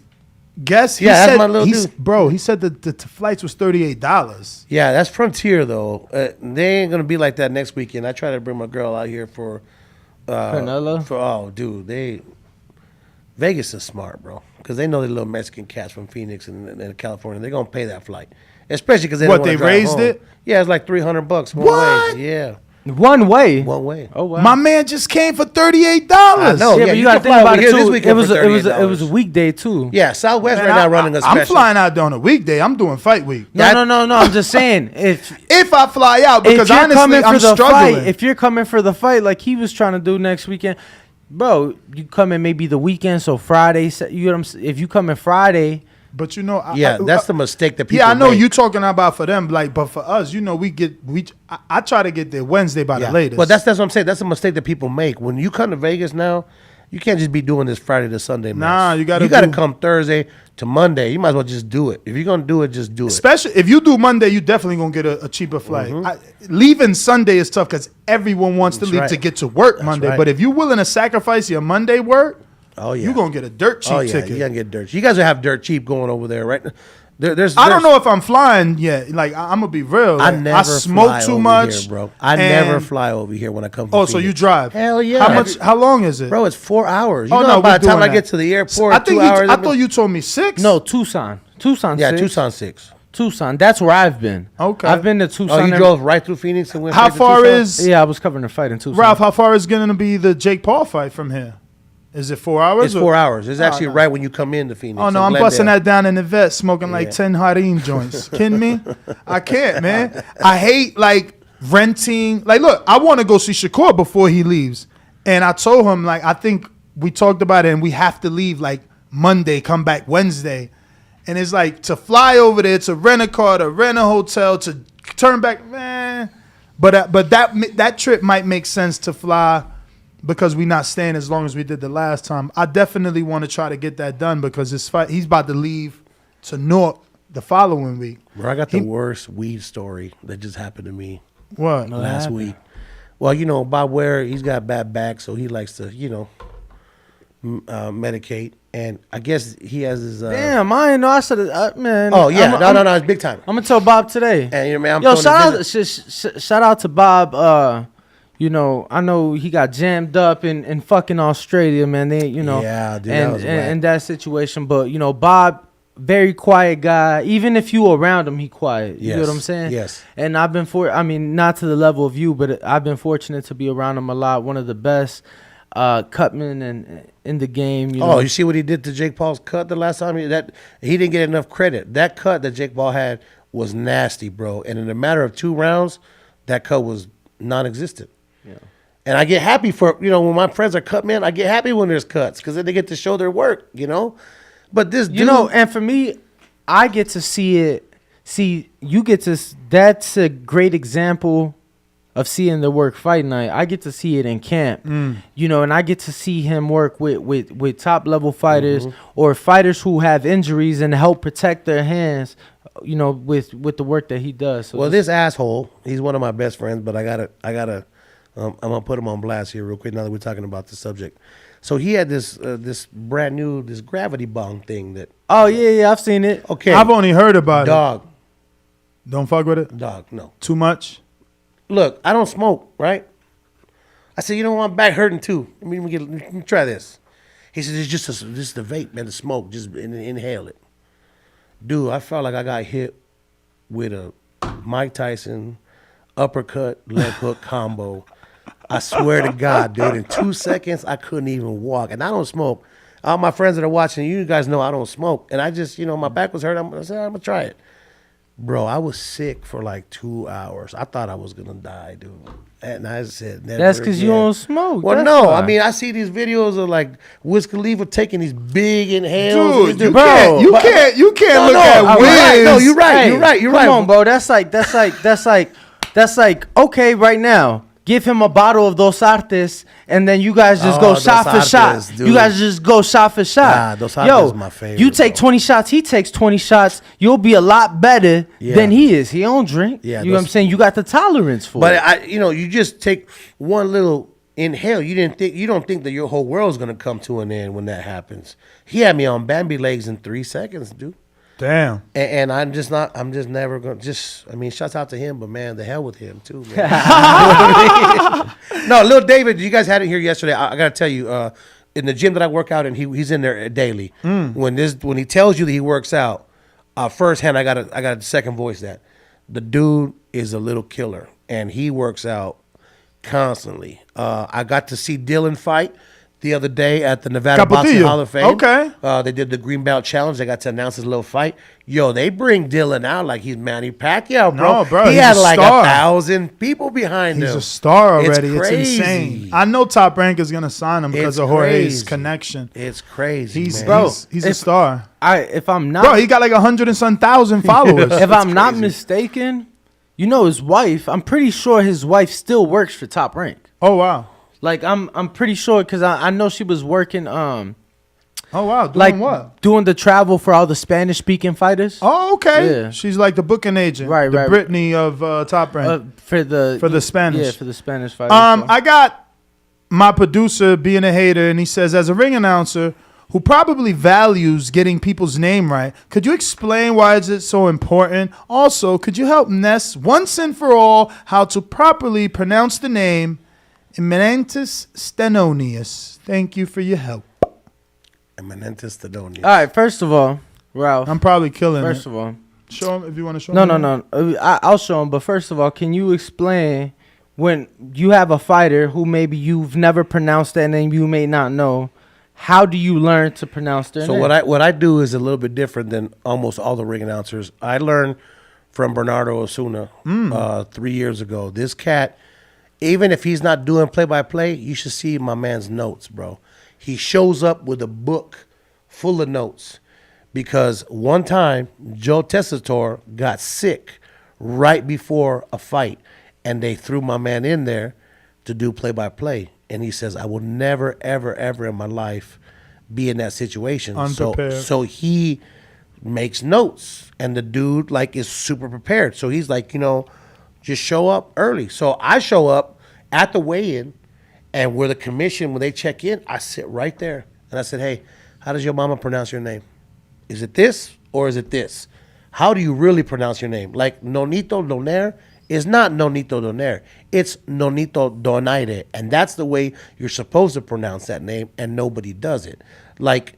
guest. He
Yeah, that's
said,
my little dude.
Bro, he said that the flights was $38.
Yeah, that's Frontier though. They ain't gonna be like that next weekend. I try to bring my girl out here for
Canelo?
Vegas is smart, bro, because they know the little Mexican cats from Phoenix and California. They're gonna pay that flight, especially because they
What,
don't wanna
they
drive
raised
home.
it?
Yeah, it's like $300 one
What?
way. Yeah,
one way.
one way.
Oh wow.
My man just came for $38.
I know.
Yeah,
Yeah,
but
you
you gotta
can
think
fly
about
over
it
here
too.
this weekend for
It was a
$38.
weekday too.
Yeah, Southwest
Man,
right now running a special.
I'm flying out on a weekday. I'm doing fight week.
No. I'm just saying if
If I fly out,
if
because
you're
honestly,
coming
I'm
for the
struggling.
fight, if you're coming for the fight like he was trying to do next weekend, bro, you come in maybe the weekend, so Friday. You know what I'm saying? If you come in Friday,
But you know,
Yeah, that's the mistake that people.
Yeah, I know
make.
you talking about for them, like, but for us, you know, I try to get there Wednesday by the latest.
Well, that's what I'm saying. That's a mistake that people make. When you come to Vegas now, you can't just be doing this Friday to Sunday.
Nah,
mess.
you gotta
gotta
do-
come Thursday to Monday. You might as well just do it. If you're gonna do it, just do it.
especially if you do Monday, you definitely gonna get a cheaper flight. Leaving Sunday is tough because everyone wants to
That's
leave
right.
to get to work Monday.
right.
But if you're willing to sacrifice your Monday work,
Oh yeah,
you're gonna get a dirt cheap
oh yeah,
ticket.
you gotta get dirt. You guys will have dirt cheap going over there, right?
I don't know if I'm flying yet. Like I'm gonna be real.
I
Like,
never
smoke
fly
too
over
much,
here, bro. I
and-
never fly over here when I come. From
Oh, so you
Phoenix.
drive?
Hell yeah.
How much? How long is it?
Bro, it's 4 hours. You
Oh,
know,
no,
by
we're
the time
doing
I
that.
get to the airport,
I think
2 hours.
I thought you told me 6.
no, Tucson,
Yeah,
6.
Tucson 6.
Tucson. That's where I've been.
Okay.
I've been to Tucson.
Oh, you
every-
drove right through Phoenix and went.
How
straight to
far
Tucson?
is
Yeah, I was covering a fight in Tucson.
Ralph? How far is going to be the Jake Paul fight from here? Is it 4 hours?
It's
or-
4 hours. It's actually
no.
right when you come into Phoenix.
Oh no,
in
I'm busting
Glendale.
that down in the vet, smoking like
Yeah.
10 Harim joints. Kidding me? I can't, man. I hate like renting. Like, look, I want to go see Shakur before he leaves, and I told him like I think we talked about it, and we have to leave like Monday, come back Wednesday, and it's like to fly over there, to rent a car, to rent a hotel, to turn back, man. But that trip might make sense to fly. Because we're not staying as long as we did the last time. I definitely want to try to get that done because his fight, he's about to leave to Newark the following week.
Bro, I got the worst weed story that just happened to me
What?
last week. Well, you know, Bob Ware, he's got bad back, so he likes to, you know, medicate. And I guess he has his.
Damn, I ain't know. I said, man.
Oh yeah,
I'm,
no, it's big time.
I'm gonna tell Bob today.
And you know, man, I'm
Yo,
throwing
shout
this
out,
visit-
shout out to Bob. You know, I know he got jammed up in fucking Australia, man. They, you know,
Yeah, dude, that
and
was whack.
and that situation. But you know, Bob, very quiet guy. Even if you around him, he quiet. You know what I'm
Yes,
saying?
yes.
And I've been I mean, not to the level of you, but I've been fortunate to be around him a lot. One of the best cutmen in the game. You know?
Oh, you see what he did to Jake Paul's cut the last time? He didn't get enough credit. That cut that Jake Paul had was nasty, bro. And in a matter of 2 rounds, that cut was non-existent.
Yeah.
And I get happy for, you know, when my friends are cut, man, I get happy when there's cuts because then they get to show their work, you know? But this dude.
You know, and for me, I get to see it. See, you get to. That's a great example of seeing the work fight night. I get to see it in camp, you know, and I get to see him work with top level fighters or fighters who have injuries and help protect their hands, you know, with the work that he does. So
well, this asshole, he's one of my best friends, but I gotta, I'm gonna put him on blast here real quick now that we're talking about the subject. So he had this brand new, this gravity bong thing that.
Oh yeah, I've seen it.
Okay,
I've only heard about
dog.
Don't fuck with it.
Dog, no.
Too much.
Look, I don't smoke, right? I said, you know what, my back hurting too. Let me try this. He said, it's just the vape, man, the smoke. Just inhale it. Dude, I felt like I got hit with a Mike Tyson uppercut, left hook combo. I swear to God, dude, in 2 seconds, I couldn't even walk. And I don't smoke. All my friends that are watching, you guys know I don't smoke. And I just, you know, my back was hurt. I said, I'm going to try it. Bro, I was sick for like 2 hours. I thought I was going to die, dude. And I said, never
That's because you
again.
don't smoke.
Well,
That's
no.
why.
I mean, I see these videos of like Wiz Khalifa taking these big inhales.
Dude, you
bro,
can't look at Wiz.
No, you're right.
Hey,
You're right. You're right.
Come on, bro. That's like okay, right now. Give him a bottle of Dos Artes, and then you guys just go
Dos
shot for
Artes,
shot.
dude.
You guys just go shot for shot.
Nah, Dos Artes
Yo,
is my favorite,
you take
bro.
20 shots, he takes 20 shots. You'll be a lot better than he is. He don't drink.
Yeah,
you know what I'm saying? You got the tolerance for
But
it.
you just take one little inhale. You don't think that your whole world's gonna come to an end when that happens. He had me on Bambi legs in 3 seconds, dude.
Damn.
And I'm just never gonna I mean, shouts out to him, but man, the hell with him too, man. No, Lil David, you guys had it here yesterday. I gotta tell you, in the gym that I work out in, he's in there daily. When he tells you that he works out, firsthand, I gotta second voice that. The dude is a little killer, and he works out constantly. I got to see Dylan fight the other day at the Nevada Boxing
Capotillo.
Hall of Fame.
Okay.
They did the Green Belt Challenge. They got to announce his little fight. Yo, they bring Dylan out like he's Manny Pacquiao, bro.
No, bro,
He
he's
had
a
like
star.
1,000 people behind him.
He's a star already. It's
crazy.
insane. I know Top Rank is gonna sign him because
It's
of Jorge's
crazy.
connection.
It's crazy,
He's
man.
Bro,
he's a
if-
star.
If I'm not
Bro, he got like 100,000 followers.
if I'm not mistaken, you know his wife. I'm pretty sure his wife still works for Top Rank.
Oh wow.
Like I'm pretty sure because I know she was working
Oh wow. Doing
like
what?
doing the travel for all the Spanish speaking fighters.
Oh okay.
Yeah.
She's like the booking agent.
Right,
The
right.
Brittany of Top Rank.
For the
Spanish.
Yeah, for the Spanish fighters. so.
I got my producer being a hater, and he says, as a ring announcer who probably values getting people's name right, could you explain why is it so important? Also, could you help Ness once and for all how to properly pronounce the name Eminentus Stenonius? Thank you for your help.
Eminentus Tedonius.
All right, first of all, Ralph.
I'm probably killing
First
it.
of all,
Show him if you want to show
no,
him.
no, no. I'll show him. But first of all, can you explain when you have a fighter who maybe you've never pronounced that name, you may not know, how do you learn to pronounce their
So
name?
what I do is a little bit different than almost all the ring announcers. I learned from Bernardo Osuna 3 years ago. This cat, even if he's not doing play-by-play, you should see my man's notes, bro. He shows up with a book full of notes because one time Joe Tessitore got sick right before a fight, and they threw my man in there to do play-by-play. And he says, I will never, ever, ever in my life be in that situation.
Unprepared.
So he makes notes, and the dude like is super prepared. So he's like, just show up early. So I show up at the weigh-in, and where the commission, when they check in, I sit right there. And I said, hey, how does your mama pronounce your name? Is it this or is it this? How do you really pronounce your name? Like Nonito Donaire is not Nonito Donaire. It's Nonito Donaire. And that's the way you're supposed to pronounce that name, and nobody does it. Like,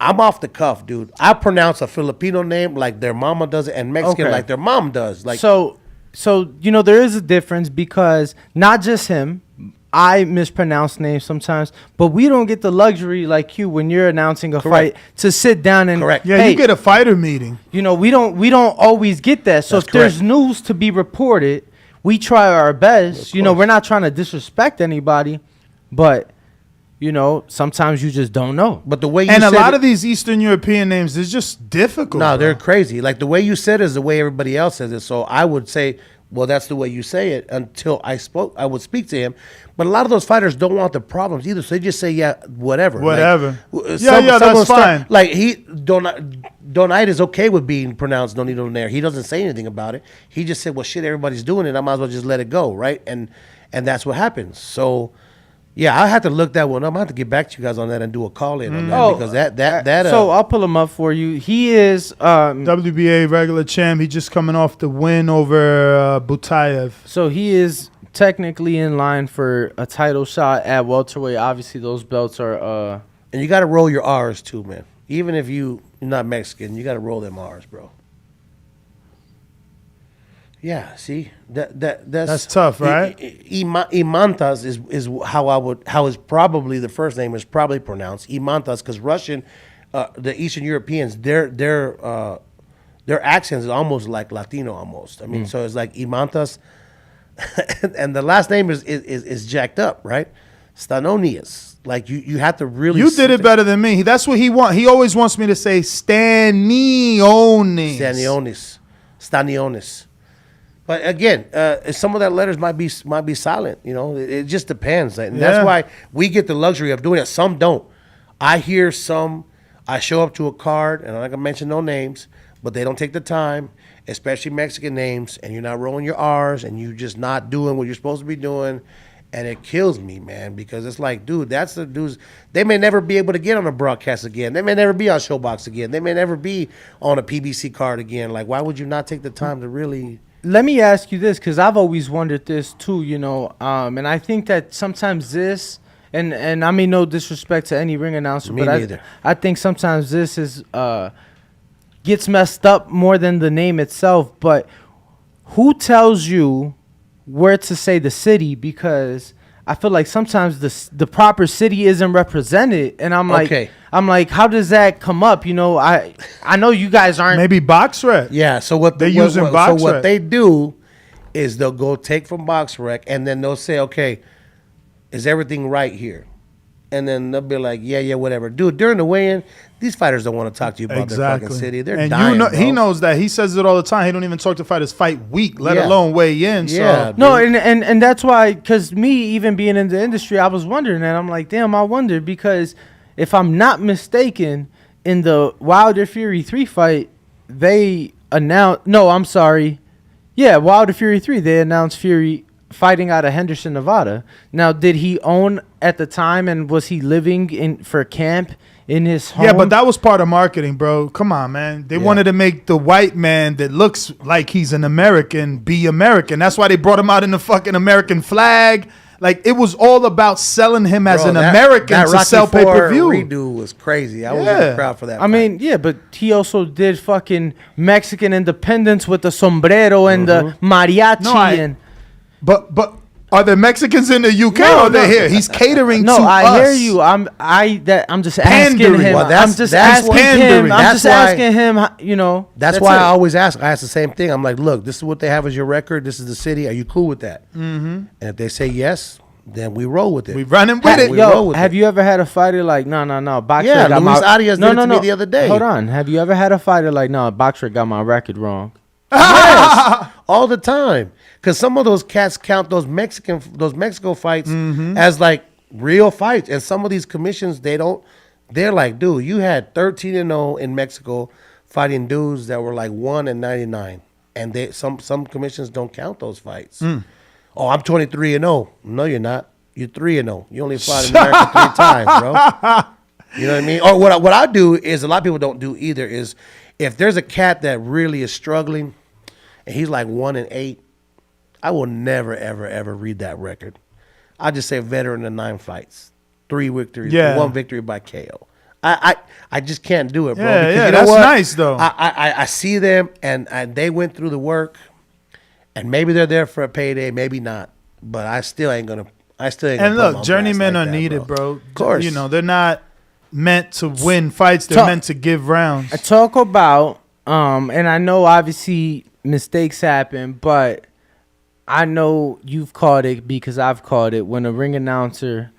I'm off the cuff, dude. I pronounce a Filipino name like their mama does it, and Mexican
Okay.
like their mom does. Like,
So there is a difference because not just him. I mispronounce names sometimes, but we don't get the luxury like you when you're announcing a
Correct.
fight to sit down and
Correct.
Yeah,
hey,
you get a fighter meeting.
we don't always get that. So
That's
if there's
correct.
news to be reported, we try our best. We're not trying to disrespect anybody, but sometimes you just don't know.
but the way you
And a
said
lot
it-
of these Eastern European names is just difficult.
No,
bro.
they're crazy. Like the way you said it is the way everybody else says it. So I would say Well, that's the way you say it until I would speak to him. But a lot of those fighters don't want the problems either. So they just say, yeah, whatever.
Whatever.
Like,
That's fine.
Like Donite is okay with being pronounced Donito Nair. He doesn't say anything about it. He just said, well, shit, everybody's doing it. I might as well just let it go, right? And that's what happens. So, yeah, I have to look that one up. I have to get back to you guys on that and do a call in on that because that.
So I'll pull him up for you. He is
WBA regular champ. He just coming off the win over Butayev.
So he is technically in line for a title shot at welterweight. Obviously, those belts are.
And you got to roll your R's too, man. Even if you're not Mexican, you got to roll them R's, bro. Yeah, see that's
tough, right?
Imantas is how is probably the first name is probably pronounced Imantas because Russian, the Eastern Europeans, their accents is almost like Latino almost. I mean, so it's like Imantas, and the last name is jacked up, right? Stanonius. Like you have to really.
You did it better than me. That's what he want. He always wants me to say Stanionis.
Stanionis. But again, some of that letters might be silent. You know, it just depends, and that's why we get the luxury of doing it. Some don't. I hear some. I show up to a card, and I'm not gonna mention no names, but they don't take the time, especially Mexican names, and you're not rolling your R's, and you're just not doing what you're supposed to be doing, and it kills me, man, because it's like, dude, that's the dudes. They may never be able to get on a broadcast again. They may never be on Showbox again. They may never be on a PBC card again. Like, why would you not take the time to really?
Let me ask you this, because I've always wondered this too, you know, and I think that sometimes this, and I mean no disrespect to any ring announcer,
Me
but
neither.
I think sometimes this is gets messed up more than the name itself. But who tells you where to say the city? Because I feel like sometimes the proper city isn't represented, and I'm like,
Okay.
how does that come up? You know, I know you guys aren't.
Maybe BoxRec.
Yeah. So what
They're using
So
BoxRec.
what they do is they'll go take from BoxRec, and then they'll say, okay, is everything right here? And then they'll be like, yeah, whatever. Dude, during the weigh-in, these fighters don't want to talk to you about their fucking city. They're
and
dying,
you know,
bro.
he knows that. He says it all the time. He don't even talk to fighters fight week, let
Yeah.
alone weigh in.
Yeah.
So
No, and that's why, because me even being in the industry, I was wondering, and I'm like, damn, I wonder, because if I'm not mistaken, in the Wilder Fury 3 fight, they announced, Wilder Fury 3, they announced Fury fighting out of Henderson, Nevada. Now, did he own at the time, and was he living for camp in his home?
yeah, but that was part of marketing, bro. Come on, man. They wanted to make the white man that looks like he's an American be American. That's why they brought him out in the fucking American flag. Like, it was all about selling him as an American to
Rocky
sell
IV
pay-per-view.
redo was crazy. I was in the crowd for that.
I mean, yeah, but he also did fucking Mexican independence with the sombrero and the mariachi.
No,
and
But are there Mexicans in the UK or are they here? He's catering to us.
I hear you. I'm just asking
Pandering.
him.
Well,
that's-
I'm just
that's
asking
pandering.
him. I'm
That's
just
why-
asking him. You know.
that's why
it.
I always ask. I ask the same thing. I'm like, look, this is what they have as your record. This is the city. Are you cool with that? Mm-hmm. And if they say yes, then we roll with it.
We running with it.
We roll
Yo,
with
have
it.
you ever had a fighter like, no, boxer
Yeah,
got
Luis
my
Arias did it to me the other day.
Hold on. Have you ever had a fighter like, no, boxer got my record wrong?
Yes, all the time. Because some of those cats count those Mexico fights as like real fights, and some of these commissions they don't. They're like, dude, you had 13-0 in Mexico fighting dudes that were like 1-99, and they some commissions don't count those fights. Oh, I'm 23-0. No, you're not. You're 3-0. You only fought in America 3 times, bro. You know what I mean? Or what I do is, a lot of people don't do either, is if there's a cat that really is struggling and he's like 1-8, I will never, ever, ever read that record. I just say veteran of 9 fights, 3 victories, 1 victory by KO. I just can't do it, bro.
Yeah,
because
yeah,
you know
that's
what?
nice, though.
I see them and they went through the work, and maybe they're there for a payday, maybe not. But I still ain't gonna.
And
put them
look,
on
journeymen
blast
are
like that,
needed, bro.
Of course.
You know, they're not meant to win fights. They're
Talk-
meant to give rounds.
I talk about, and I know obviously mistakes happen, but I know you've caught it because I've caught it when a ring announcer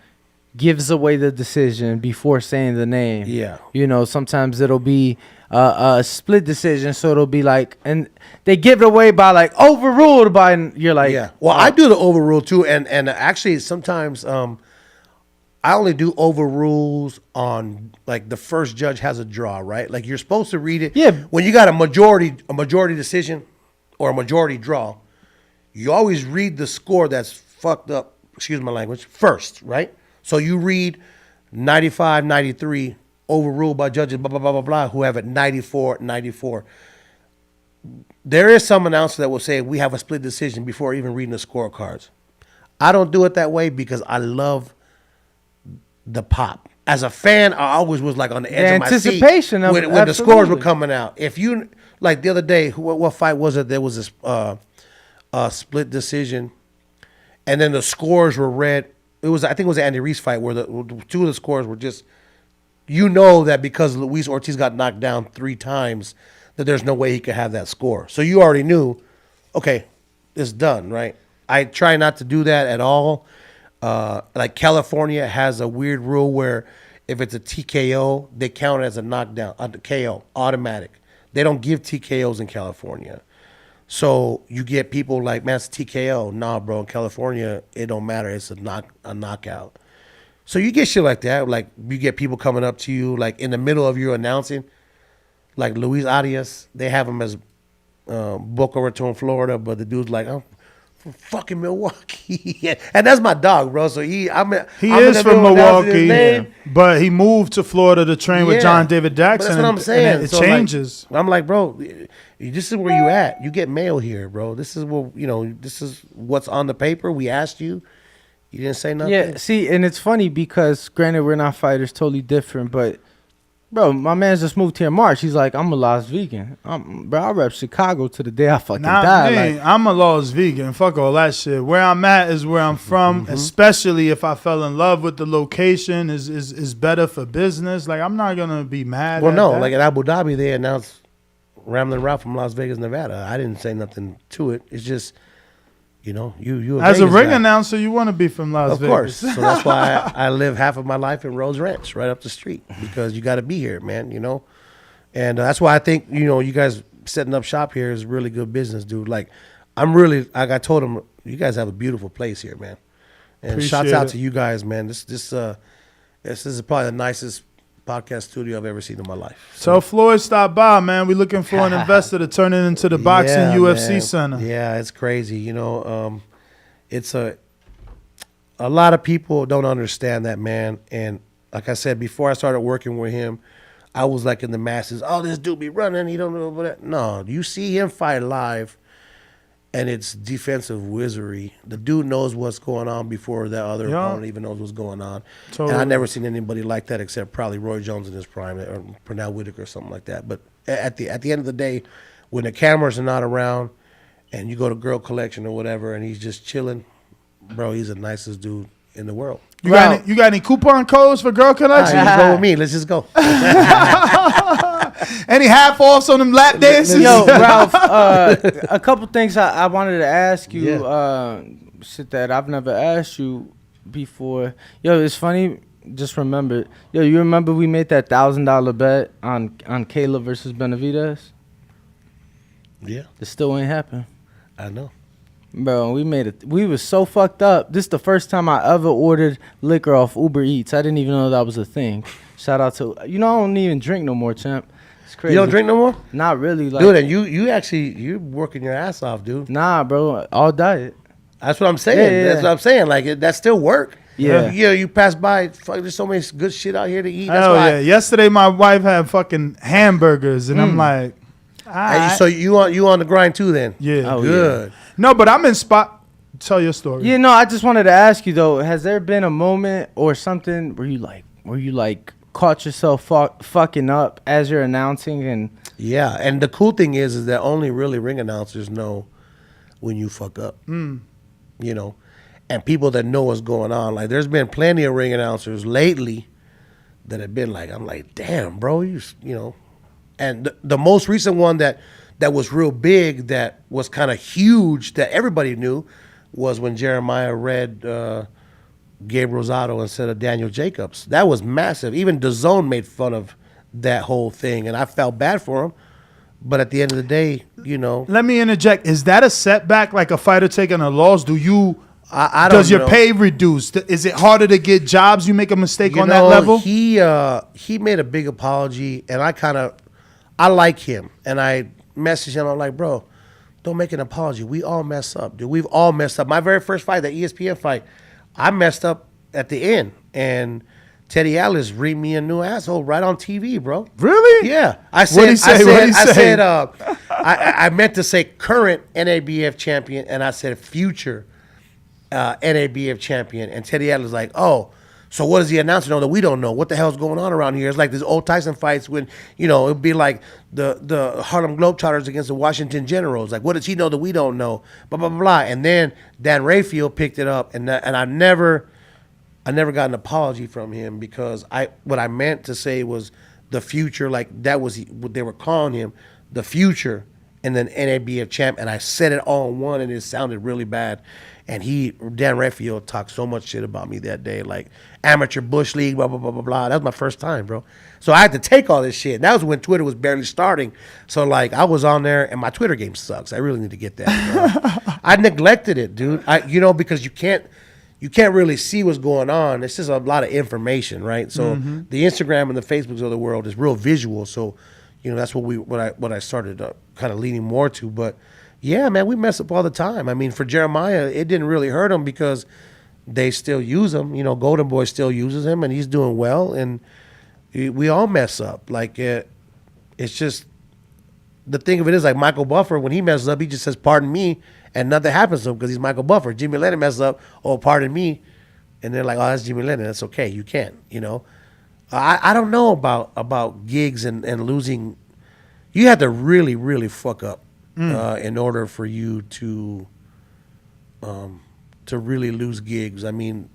gives away the decision before saying the name.
Yeah.
You know, sometimes it'll be a split decision, so it'll be like, and they give it away by like overruled by, and you're like,
Yeah. Well, I do the overrule too, and actually sometimes I only do overrules on like the first judge has a draw, right? Like you're supposed to read it.
Yeah.
When you got a majority decision or a majority draw, you always read the score that's fucked up, excuse my language, first, right? So you read 95, 93, overruled by judges, blah, blah, blah, blah, blah, who have it 94, 94. There is some announcer that will say we have a split decision before even reading the scorecards. I don't do it that way because I love the pop. As a fan, I always was like on the edge of my seat
anticipation of
when the scores were coming out. If you, like the other day, what fight was it? There was this split decision, and then the scores were read. I think it was the Andy Reese fight where the two of the scores were just, you know that because Luis Ortiz got knocked down 3 times, that there's no way he could have that score. So you already knew, okay, it's done, right? I try not to do that at all. Like California has a weird rule where if it's a TKO, they count it as a knockdown, a KO, automatic. They don't give TKOs in California. So you get people like, man, it's a TKO. Nah, bro, in California, it don't matter. It's a knockout. So you get shit like that. Like you get people coming up to you, like in the middle of you announcing, like Luis Arias, they have him as Boca Raton, Florida, but the dude's like, I'm from fucking Milwaukee. And that's my dog, bro. So he
is from Milwaukee, but he moved to Florida to train with John David Jackson.
That's what I'm saying.
And it changes.
Like, I'm like, bro, this is where you at. You get mail here, bro. This is what, this is what's on the paper. We asked you. You didn't say nothing.
Yeah, see, and it's funny because granted we're not fighters, totally different, but bro, my man just moved here in March. He's like, I'm a Las Vegan. Bro, I rep Chicago to the day I fucking die. Like,
I'm a Las Vegan. Fuck all that shit. Where I'm at is where I'm from, especially if I fell in love with the location is better for business. Like, I'm not going to be mad
Well,
at
no,
that.
like at Abu Dhabi, they announced Ramlin Ralph from Las Vegas, Nevada. I didn't say nothing to it. It's just, you
as a
Vegas
ring
guy.
announcer, you want to be from Las Vegas.
Of course. So that's why I live half of my life in Rose Ranch, right up the street, because you got to be here, man, And that's why I think, you guys setting up shop here is really good business, dude. Like, I told them, you guys have a beautiful place here, man. And
Appreciate
shouts out
it.
to you guys, man. This is probably the nicest podcast studio I've ever seen in my life.
So Floyd stopped by, man. We're looking for an investor to turn it into the boxing UFC
man.
center.
Yeah, it's crazy. It's a lot of people don't understand that, man. And like I said, before I started working with him, I was like in the masses. Oh, this dude be running. He don't know about that. No, you see him fight live, and it's defensive wizardry. The dude knows what's going on before that other opponent even knows what's going on.
Totally.
And I've never seen anybody like that except probably Roy Jones in his prime or Pernell Whitaker or something like that. But at the end of the day, when the cameras are not around and you go to Girl Collection or whatever and he's just chilling, bro, he's the nicest dude in the world.
You got any coupon codes for Girl Collection?
You go with me. Let's just go.
Any half offs on them lap dances?
yo, Ralph, a couple things I wanted to ask you. Shit that I've never asked you before. Yo, it's funny. Just remember. Yo, you remember we made that $1,000 bet on Kayla versus Benavidez?
Yeah,
It still ain't happened.
I know.
Bro, we made it. We was so fucked up. This is the first time I ever ordered liquor off Uber Eats. I didn't even know that was a thing. Shout out to I don't even drink no more, champ. It's crazy.
You don't drink no more?
Not really, like,
Dude, and you're working your ass off, dude.
Nah, bro, all diet.
That's what I'm saying.
Yeah.
That's what I'm saying. Like, that's still work.
Yeah.
You pass by. Fuck, there's so many good shit out here to eat. That's
Hell
why
yeah. Yesterday, my wife had fucking hamburgers, and I'm like, all right.
So you on the grind too then?
Yeah.
Oh,
Good.
No, but I'm in spot. Tell your story.
Yeah, no, I just wanted to ask you though, has there been a moment or something where you like caught yourself fucking up as you're announcing? And
Yeah, and the cool thing is that only really ring announcers know when you fuck up. And people that know what's going on. Like, there's been plenty of ring announcers lately that have been like, I'm like, damn, bro, you know. And the most recent one that was real big, that was kind of huge, that everybody knew, was when Jeremiah read Gabe Rosado instead of Daniel Jacobs. That was massive. Even Dazn made fun of that whole thing, and I felt bad for him. But at the end of the day, you know.
Let me interject. Is that a setback, like a fighter taking a loss? Do you?
I don't
does your
know.
pay reduce? Is it harder to get jobs? You make a mistake
You
on
know,
that level.
He made a big apology, and I like him, and I messaged him. I'm like, bro, don't make an apology. We all mess up, dude. We've all messed up. My very first fight, that ESPN fight, I messed up at the end, and Teddy Atlas read me a new asshole right on TV, bro.
Really?
Yeah. I said,
What'd he say? What'd he
I
say?
said, I meant to say current NABF champion, and I said future NABF champion. And Teddy Atlas was like, oh, so what does the announcer know that we don't know? What the hell's going on around here? It's like these old Tyson fights when, you know, it'd be like the Harlem Globetrotters against the Washington Generals. Like, what does he know that we don't know? Blah, blah, blah, blah. And then Dan Rayfield picked it up, and I never got an apology from him, because what I meant to say was the future, like that was what they were calling him, the future, and then NABF champ, and I said it all in one, and it sounded really bad. And Dan Rayfield talked so much shit about me that day, like amateur bush league, blah, blah, blah, blah, blah. That was my first time, bro. So I had to take all this shit. And that was when Twitter was barely starting. So, like, I was on there, and my Twitter game sucks. I really need to get that, bro. I neglected it, dude. Because you can't really see what's going on. It's just a lot of information, right? So the Instagram and the Facebooks of the world is real visual. So, that's what I started kind of leaning more to. But yeah, man, we mess up all the time. I mean, for Jeremiah, it didn't really hurt him because they still use him. Golden Boy still uses him, and he's doing well. And we all mess up. Like, it's just, the thing of it is, like Michael Buffer, when he messes up, he just says, pardon me, and nothing happens to him because he's Michael Buffer. Jimmy Lennon messes up, oh, pardon me. And they're like, oh, that's Jimmy Lennon. That's okay. You can't, I don't know about gigs and losing. You have to really, really fuck up in order for you to really lose gigs. I mean,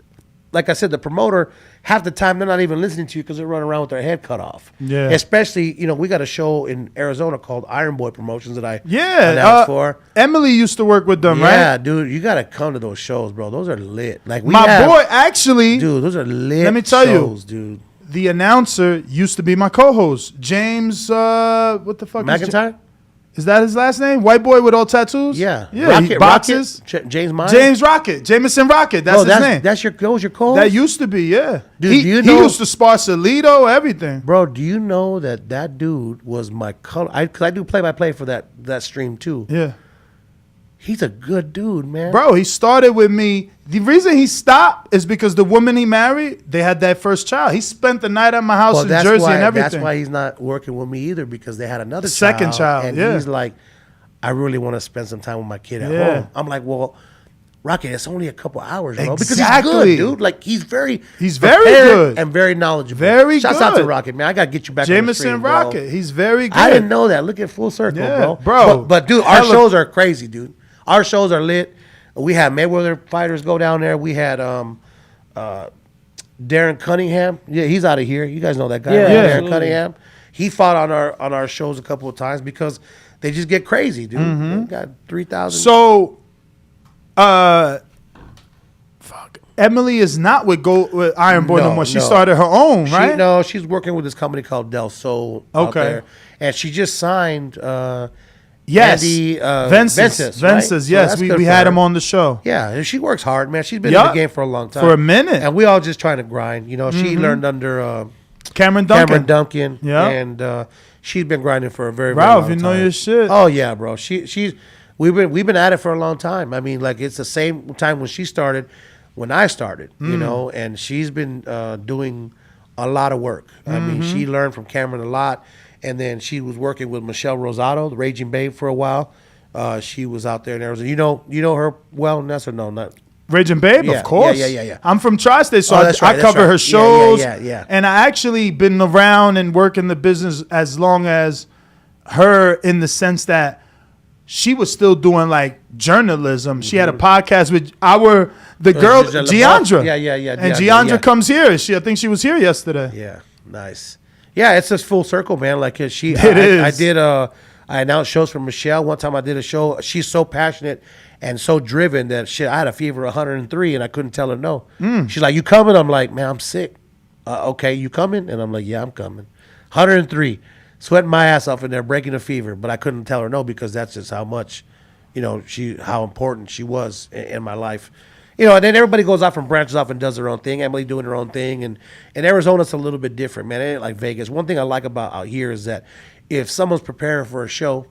like I said, the promoter, half the time they're not even listening to you because they're running around with their head cut off.
Yeah.
Especially, we got a show in Arizona called Iron Boy Promotions that I
Yeah,
announced for.
Emily used to work with them,
Yeah,
right?
dude, you gotta come to those shows, bro. Those are lit. Like
My boy, actually,
dude, those are lit.
Let me tell
shows,
you,
dude.
the announcer used to be my co-host, James. What the fuck?
McIntyre?
Is that his last name? White boy with all tattoos?
Yeah,
Yeah, he boxes.
James Meyer?
James Rocket, Jameson Rocket. That's his name.
That was your co-host?
That used to be, yeah.
Dude,
he,
do you
he
know-
used to spar Solito, everything.
Bro, do you know that dude was my color? Because I do play-by-play for that stream too.
Yeah.
He's a good dude, man.
Bro, he started with me. The reason he stopped is because the woman he married, they had that first child. He spent the night at my house in Jersey and everything.
That's why he's not working with me either, because they had another
Second child,
and
yeah.
he's like, I really want to spend some time with my kid at
Yeah.
home. I'm like, well, Rocky, it's only a couple hours, bro. Because he's
Exactly.
good, dude. Like, he's very
very
prepared
good.
and very knowledgeable.
Very
Shouts out to
good.
Rocket, man. I got to get you back on the
Jameson
stream, bro.
Rocket. He's very good.
I didn't know that. Look at full circle,
Yeah,
bro.
bro.
But dude, our
Hella-
shows are crazy, dude. Our shows are lit. We had Mayweather fighters go down there. We had Darren Cunningham. Yeah, he's out of here. You guys know that guy,
Yeah,
right?
yeah.
Darren
absolutely.
Cunningham. He fought on our shows a couple of times because they just get crazy, dude. They got 3,000.
So, fuck. Emily is not with Iron Boy no more. She started her own, right?
She's working with this company called Del Sol
Okay.
out there. And she just signed
Yes.
Andy
Vences,
right? So
yes.
that's
We
good for
had
her.
him on the show.
Yeah, and she works hard, man. She's been in
Yup.
the game for a long time.
For a minute.
And we all just trying to grind. She learned under
Cameron Duncan.
Cameron Duncan.
Yeah.
And she's been grinding for a very, very
Ralph,
long
you
time.
know your shit.
Oh yeah, bro. We've been at it for a long time. I mean, like, it's the same time when she started, when I started, and she's been doing a lot of work. I mean, she learned from Cameron a lot, and then she was working with Michelle Rosado, the Raging Babe, for a while. She was out there in Arizona. You know her well, Ness, or no? Not.
Raging Babe,
Yeah,
of course.
yeah.
I'm from Tri-State, so
Oh, that's
I
right, that's
cover
right.
her shows.
Yeah.
And I actually been around and work in the business as long as her, in the sense that she was still doing like journalism. She had a podcast with the girl Giandra.
Yeah.
And
Giandra,
Giandra
yeah.
comes here. I think she was here yesterday.
Yeah, nice. Yeah, it's just full circle, man. Like,
It is.
I did I announced shows for Michelle. One time I did a show. She's so passionate and so driven that shit, I had a fever of 103 and I couldn't tell her no. She's like, you coming? I'm like, man, I'm sick. Okay, you coming? And I'm like, yeah, I'm coming. 103. Sweating my ass off in there, breaking a fever. But I couldn't tell her no because that's just how much, how important she was in my life. And then everybody goes off and branches off and does their own thing. Emily doing her own thing. And in Arizona, it's a little bit different, man. It ain't like Vegas. One thing I like about out here is that if someone's preparing for a show,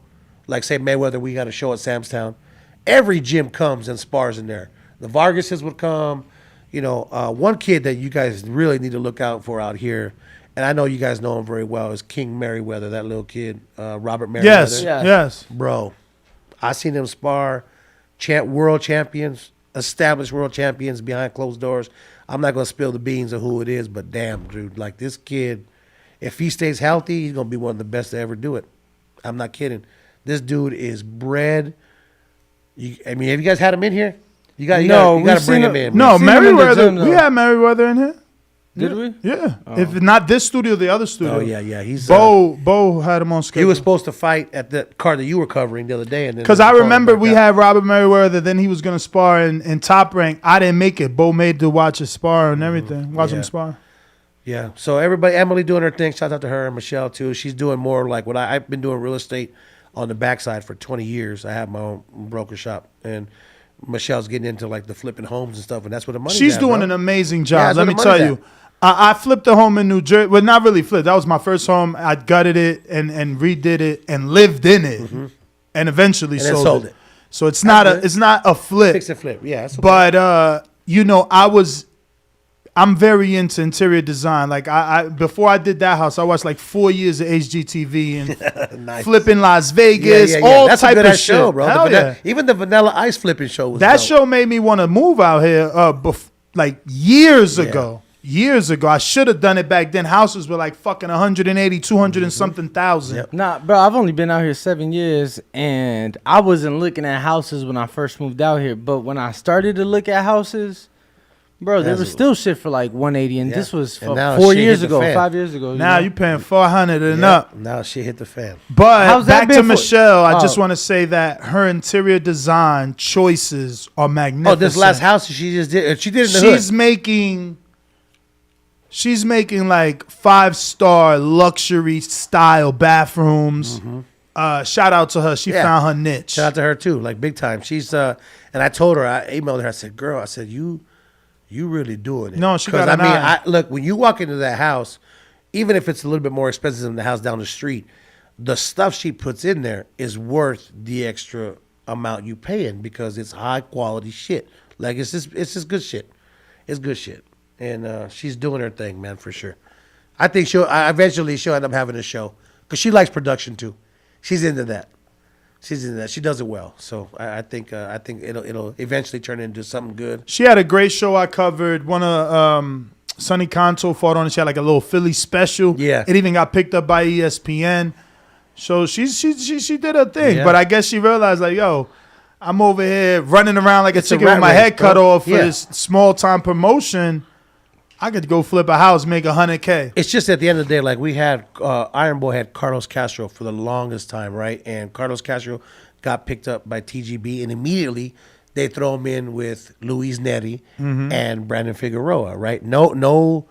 like say Mayweather, we got a show at Sam's Town, every gym comes and spars in there. The Vargases would come. One kid that you guys really need to look out for out here, and I know you guys know him very well, is King Merriweather, that little kid, Robert Merriweather.
Yes.
Bro, I seen him spar, world champions, established world champions behind closed doors. I'm not going to spill the beans of who it is, but damn, dude, like this kid, if he stays healthy, he's going to be one of the best to ever do it. I'm not kidding. This dude is bred. Have you guys had him in here? You got to bring him in.
No,
We've seen him in the
Merriweather.
gym, though.
We had Merriweather in here.
Did we?
Yeah. If not this studio, the other studio.
Oh, yeah. He's
Bo had him on schedule.
he was supposed to fight at the card that you were covering the other day.
Because I remember we had Robert Merriweather, then he was going to spar in Top Rank. I didn't make it. Bo made to watch his spar and everything. Watch him spar.
Yeah. So everybody, Emily doing her thing. Shout out to her and Michelle, too. She's doing more like what I've been doing real estate on the backside for 20 years. I have my own broker shop. And Michelle's getting into like the flipping homes and stuff. And that's what the money's
She's
at,
doing
bro.
an amazing
Yeah,
job.
that's
Let
where
me
the
tell
money's
you. I flipped a home in New Jersey. Well, not really flipped. That was my first home. I gutted it and redid it and lived in it, and eventually
And then
sold
sold
it.
it.
So it's not a flip.
Fix and flip. Yeah. That's okay.
But I'm very into interior design. Like I before I did that house, I watched like 4 years of HGTV and
Nice.
flipping Las Vegas, all
That's
type
a good
of
ass
shit.
show, bro.
Hell yeah.
Even the Vanilla Ice flipping show was
That
dope.
show made me want to move out here. Like years ago. Years ago, I should have done it back then. Houses were like fucking 180, 200 and something thousand.
Yep.
Nah, bro, I've only been out here 7 years, and I wasn't looking at houses when I first moved out here. But when I started to look at houses, bro, there was still shit for like 180, and this was
And now
4
shit
years
hit the
ago,
fan.
5 years ago.
Now you paying 400 and
Yeah.
up.
Now shit hit the fan.
But
How's that
back
been
to
for-
Michelle, I just
Oh.
want to say that her interior design choices are magnificent.
Oh, this last house she just did. She did it in the hood.
She's making like 5-star luxury style bathrooms. Shout out to her. She found her niche.
Shout out to her too, like big time. She's and I told her, I emailed her. I said, "Girl, I said you really doing it."
No, she
'Cause
got an eye.
look, when you walk into that house, even if it's a little bit more expensive than the house down the street, the stuff she puts in there is worth the extra amount you paying because it's high quality shit. Like it's just good shit. It's good shit. And she's doing her thing, man, for sure. I think eventually she'll end up having a show because she likes production too. She's into that. She does it well. So I think it'll eventually turn into something good.
She had a great show I covered. One of Sonny Conto fought on it. She had like a little Philly special.
Yeah.
It even got picked up by ESPN. So she did her thing.
Yeah.
But I guess she realized like, yo, I'm over here running around like a
It's a
chicken
rat
with my
race,
head cut
bro.
off for
Yeah.
this small time promotion. I could go flip a house, make $100K.
It's just at the end of the day, like we had Iron Boy had Carlos Castro for the longest time, right? And Carlos Castro got picked up by TGB, and immediately they throw him in with Luis Neri and Brandon Figueroa, right? No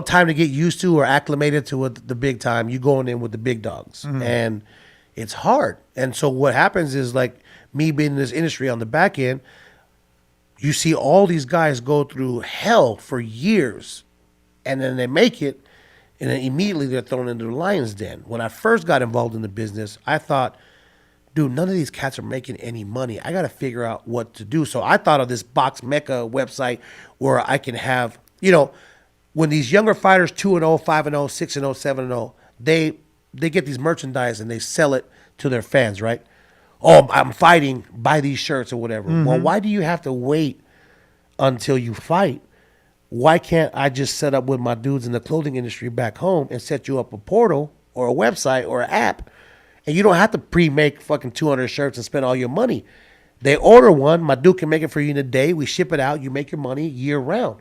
time to get used to or acclimated to the big time. You going in with the big dogs, and it's hard. And so what happens is like me being in this industry on the back end. You see all these guys go through hell for years, and then they make it, and then immediately they're thrown into the lion's den. When I first got involved in the business, I thought, dude, none of these cats are making any money. I got to figure out what to do. So I thought of this Box Mecca website where I can have, when these younger fighters, 2-0, 5-0, 6-0, 7-0, they get these merchandise and they sell it to their fans, right? Oh, I'm fighting, buy these shirts or whatever. Well, why do you have to wait until you fight? Why can't I just set up with my dudes in the clothing industry back home and set you up a portal or a website or an app, and you don't have to pre-make fucking 200 shirts and spend all your money. They order one, my dude can make it for you in a day, we ship it out, you make your money year round.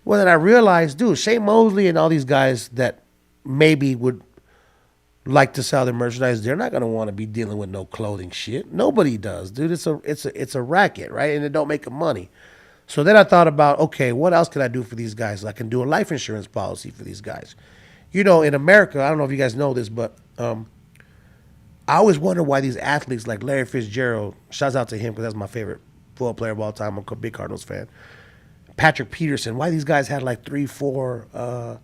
Well, then I realized, dude, Shane Mosley and all these guys that maybe would like to sell their merchandise, they're not gonna want to be dealing with no clothing shit. Nobody does, dude. It's a racket, right? And it don't make them money. So then I thought about, okay, what else can I do for these guys? I can do a life insurance policy for these guys. You know, in America, I don't know if you guys know this, but I always wonder why these athletes like Larry Fitzgerald, shouts out to him because that's my favorite football player of all time. I'm a big Cardinals fan. Patrick Peterson, why these guys had like 3-4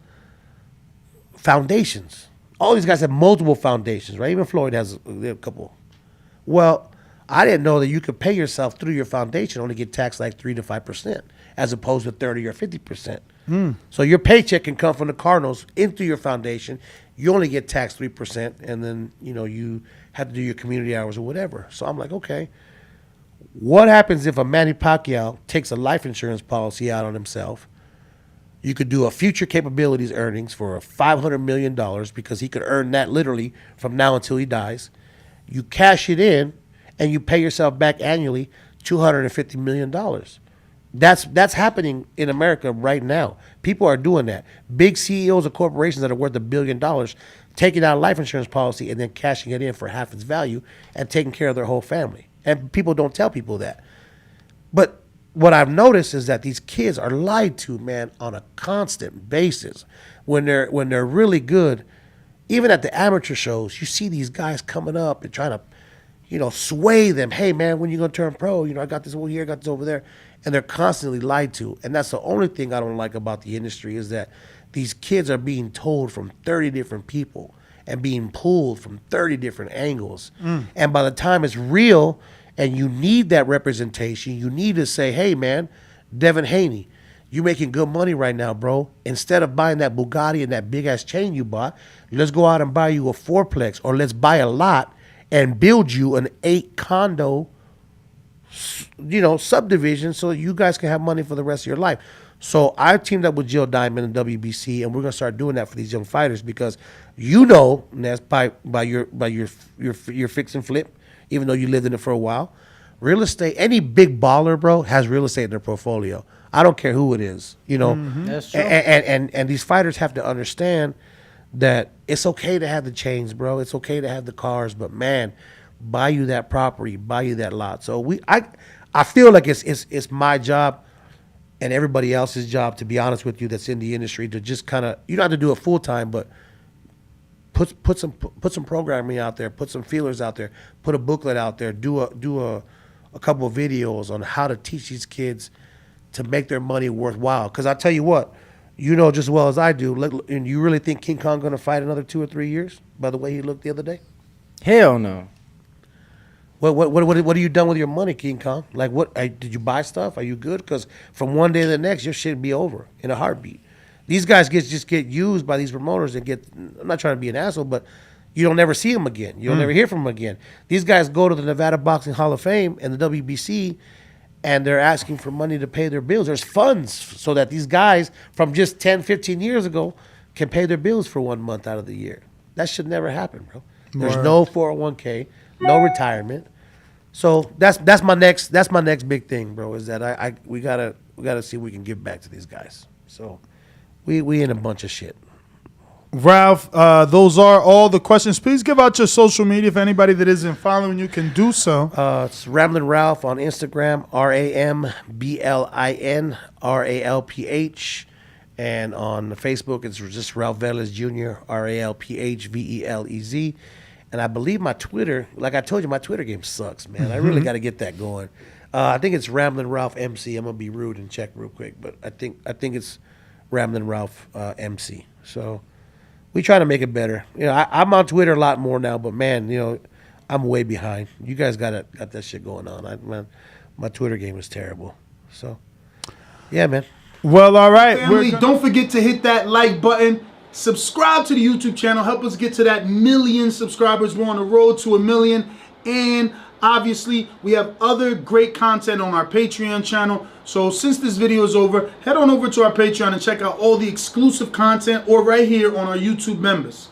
foundations. All these guys have multiple foundations, right? Even Floyd has a couple. Well, I didn't know that you could pay yourself through your foundation, only get taxed like 3 to 5%, as opposed to 30 or 50%. So your paycheck can come from the Cardinals into your foundation. You only get taxed 3%, and then you have to do your community hours or whatever. So I'm like, okay, what happens if a Manny Pacquiao takes a life insurance policy out on himself? You could do a future capabilities earnings for $500 million because he could earn that literally from now until he dies. You cash it in, and you pay yourself back annually $250 million. That's happening in America right now. People are doing that. Big CEOs of corporations that are worth $1 billion taking out a life insurance policy and then cashing it in for half its value and taking care of their whole family. And people don't tell people that. But what I've noticed is that these kids are lied to, man, on a constant basis. When they're really good, even at the amateur shows, you see these guys coming up and trying to, sway them. Hey, man, when you gonna turn pro? I got this over here, I got this over there, and they're constantly lied to. And that's the only thing I don't like about the industry is that these kids are being told from 30 different people and being pulled from 30 different angles. And by the time it's real, and you need that representation, you need to say, hey, man, Devin Haney, you making good money right now, bro. Instead of buying that Bugatti and that big-ass chain you bought, let's go out and buy you a fourplex, or let's buy a lot and build you an 8-condo, subdivision so you guys can have money for the rest of your life. So I teamed up with Jill Diamond and WBC, and we're gonna start doing that for these young fighters because and that's by your fix and flip, even though you lived in it for a while. Real estate, any big baller, bro, has real estate in their portfolio. I don't care who it is,
That's true.
And these fighters have to understand that it's okay to have the chains, bro. It's okay to have the cars, but man, buy you that property, buy you that lot. So I feel like it's my job and everybody else's job, to be honest with you, that's in the industry, to just kind of, you don't have to do it full time, but put some programming out there, put some feelers out there, put a booklet out there, do a couple of videos on how to teach these kids to make their money worthwhile. Because I tell you what, just as well as I do, and you really think King Kong going to fight another 2 or 3 years by the way he looked the other day?
Hell no.
What are you done with your money, King Kong? Like, did you buy stuff? Are you good? Because from one day to the next, your shit be over in a heartbeat. These guys just get used by these promoters and I'm not trying to be an asshole, but you don't never see them again. You'll never hear from them again. These guys go to the Nevada Boxing Hall of Fame and the WBC, and they're asking for money to pay their bills. There's funds so that these guys from just 10, 15 years ago can pay their bills for 1 month out of the year. That should never happen, bro. There's no 401k, no retirement. So that's my next big thing, bro, is that we gotta see if we can give back to these guys. So we in a bunch of shit.
Ralph, those are all the questions. Please give out your social media if anybody that isn't following you can do so.
It's Ramblin' Ralph on Instagram, RAMBLIN RALPH, and on Facebook it's just Ralph Velez Jr. RALPHVELEZ. And I believe my Twitter, like I told you, my Twitter game sucks, man. I really got to get that going. I think it's Ramblin' Ralph MC. I'm gonna be rude and check real quick, but I think it's Ramblin' Ralph MC. So we try to make it better. I'm on Twitter a lot more now, but man, I'm way behind. You guys got that shit going on. My Twitter game is terrible. So yeah, man.
Well, all right.
Family, don't forget to hit that like button. Subscribe to the YouTube channel. Help us get to that 1 million subscribers. We're on the road to 1 million. And obviously, we have other great content on our Patreon channel. So since this video is over, head on over to our Patreon and check out all the exclusive content or right here on our YouTube members.